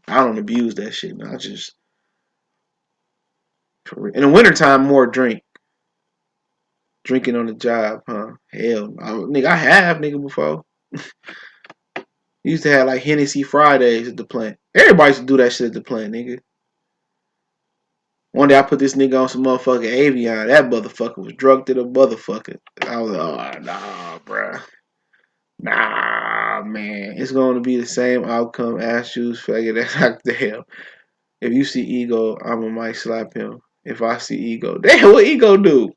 I don't abuse that shit. No, I just in the wintertime more drink. Drinking on the job, huh? Hell, nigga, I have nigga before. We used to have like Hennessy Fridays at the plant. Everybody used to do that shit at the plant, nigga. One day I put this nigga on some motherfucking Avion. That motherfucker was drunk to the motherfucker. I was like, oh, nah, bruh. Nah, man. It's going to be the same outcome. Ass shoes, faggot. That's like, damn. If you see Ego, I'ma might slap him. If I see Ego. Damn, what Ego do?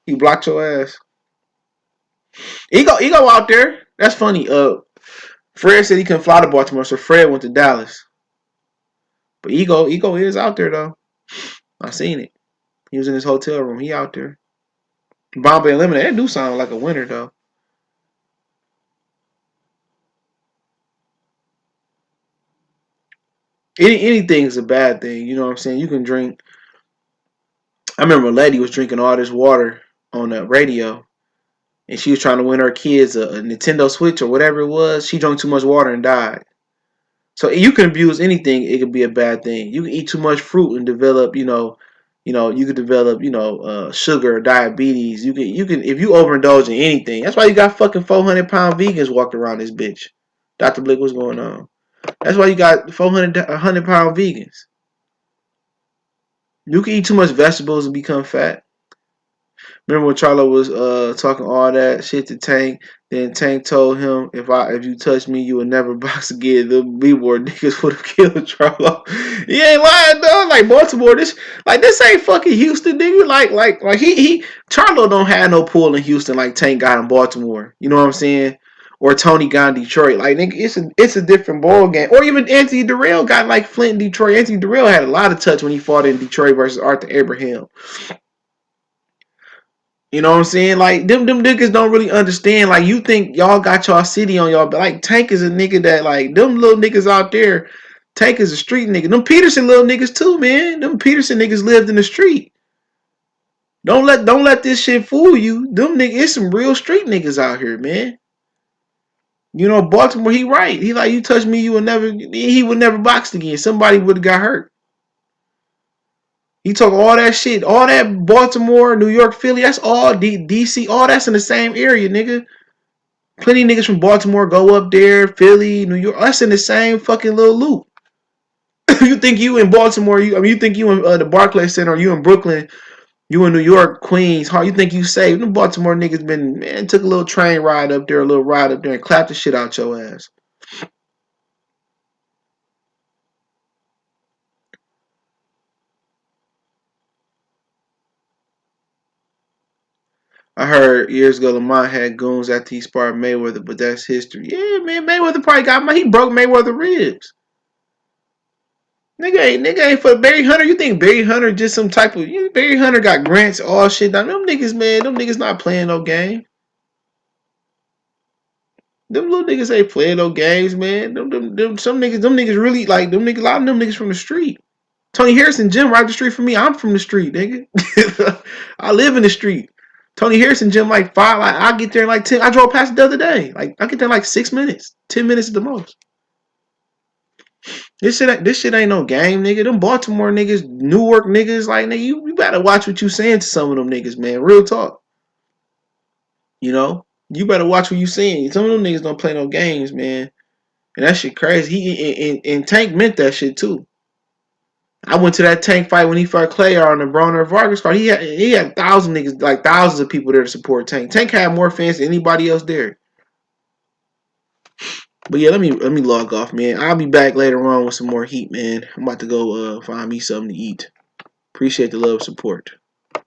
He blocked your ass. Ego out there. That's funny. Fred said he couldn't fly to Baltimore, so Fred went to Dallas. But Ego is out there though. I seen it. He was in his hotel room. He out there. Bombay Lemonade. That do sound like a winner though. Anything is a bad thing. You know what I'm saying? You can drink. I remember a lady was drinking all this water on the radio, and she was trying to win her kids a Nintendo Switch or whatever it was. She drank too much water and died. So you can abuse anything; it could be a bad thing. You can eat too much fruit and develop, you could develop, sugar, diabetes. You can if you overindulge in anything. That's why you got fucking 400-pound vegans walking around this bitch. Dr. Blick, what's going on? That's why you got 100-pound vegans. You can eat too much vegetables and become fat. Remember when Charlo was talking all that shit to Tank? Then Tank told him, if you touch me, you will never box again. The B-board niggas would have killed Charlo. He ain't lying though. Like Baltimore, this ain't fucking Houston, nigga. Like he Charlo don't have no pull in Houston like Tank got in Baltimore. You know what I'm saying? Or Tony got in Detroit. Like nigga, it's a different ball game. Or even Anthony Durrell got like Flint in Detroit. Anthony Durrell had a lot of touch when he fought in Detroit versus Arthur Abraham. You know what I'm saying? Like them niggas don't really understand. Like you think y'all got y'all city on y'all, but like Tank is a nigga that like them little niggas out there. Tank is a street nigga. Them Peterson little niggas too, man. Them Peterson niggas lived in the street. Don't let this shit fool you. Them niggas, it's some real street niggas out here, man. You know Baltimore, he right. He like you touch me, he would never box again. Somebody would have got hurt. He talk all that shit, all that Baltimore, New York, Philly. That's all DC. All that's in the same area, nigga. Plenty of niggas from Baltimore go up there, Philly, New York. That's in the same fucking little loop. You think you in Baltimore? You think you in the Barclays Center? Or you in Brooklyn? You in New York, Queens? How you think you safe? Them Baltimore niggas been took a little train ride up there, a little ride up there, and clapped the shit out your ass. I heard years ago Lamont had goons after he sparred Mayweather, but that's history. Yeah, man, Mayweather probably got he broke Mayweather ribs. Nigga ain't for Barry Hunter. You think Barry Hunter just some type of Barry Hunter got grants, all shit. Now them niggas, man, them niggas not playing no game. Them little niggas ain't playing no games, man. Them niggas really like them niggas. A lot of them niggas from the street. Tony Harrison gym right up the street from me. I'm from the street, nigga. I live in the street. Tony Harrison gym like five. Like I get there in like 10. I drove past it the other day. Like I get there in like 6 minutes, 10 minutes at the most. This shit ain't no game, nigga. Them Baltimore niggas, Newark niggas, like nigga, you better watch what you saying to some of them niggas, man. Real talk. You know, you better watch what you saying. Some of them niggas don't play no games, man. And that shit crazy. And Tank meant that shit too. I went to that Tank fight when he fought Clay on the Broner Vargas card. He had thousands of niggas, like thousands of people there to support Tank. Tank had more fans than anybody else there. But yeah, let me log off, man. I'll be back later on with some more heat, man. I'm about to go find me something to eat. Appreciate the love and support.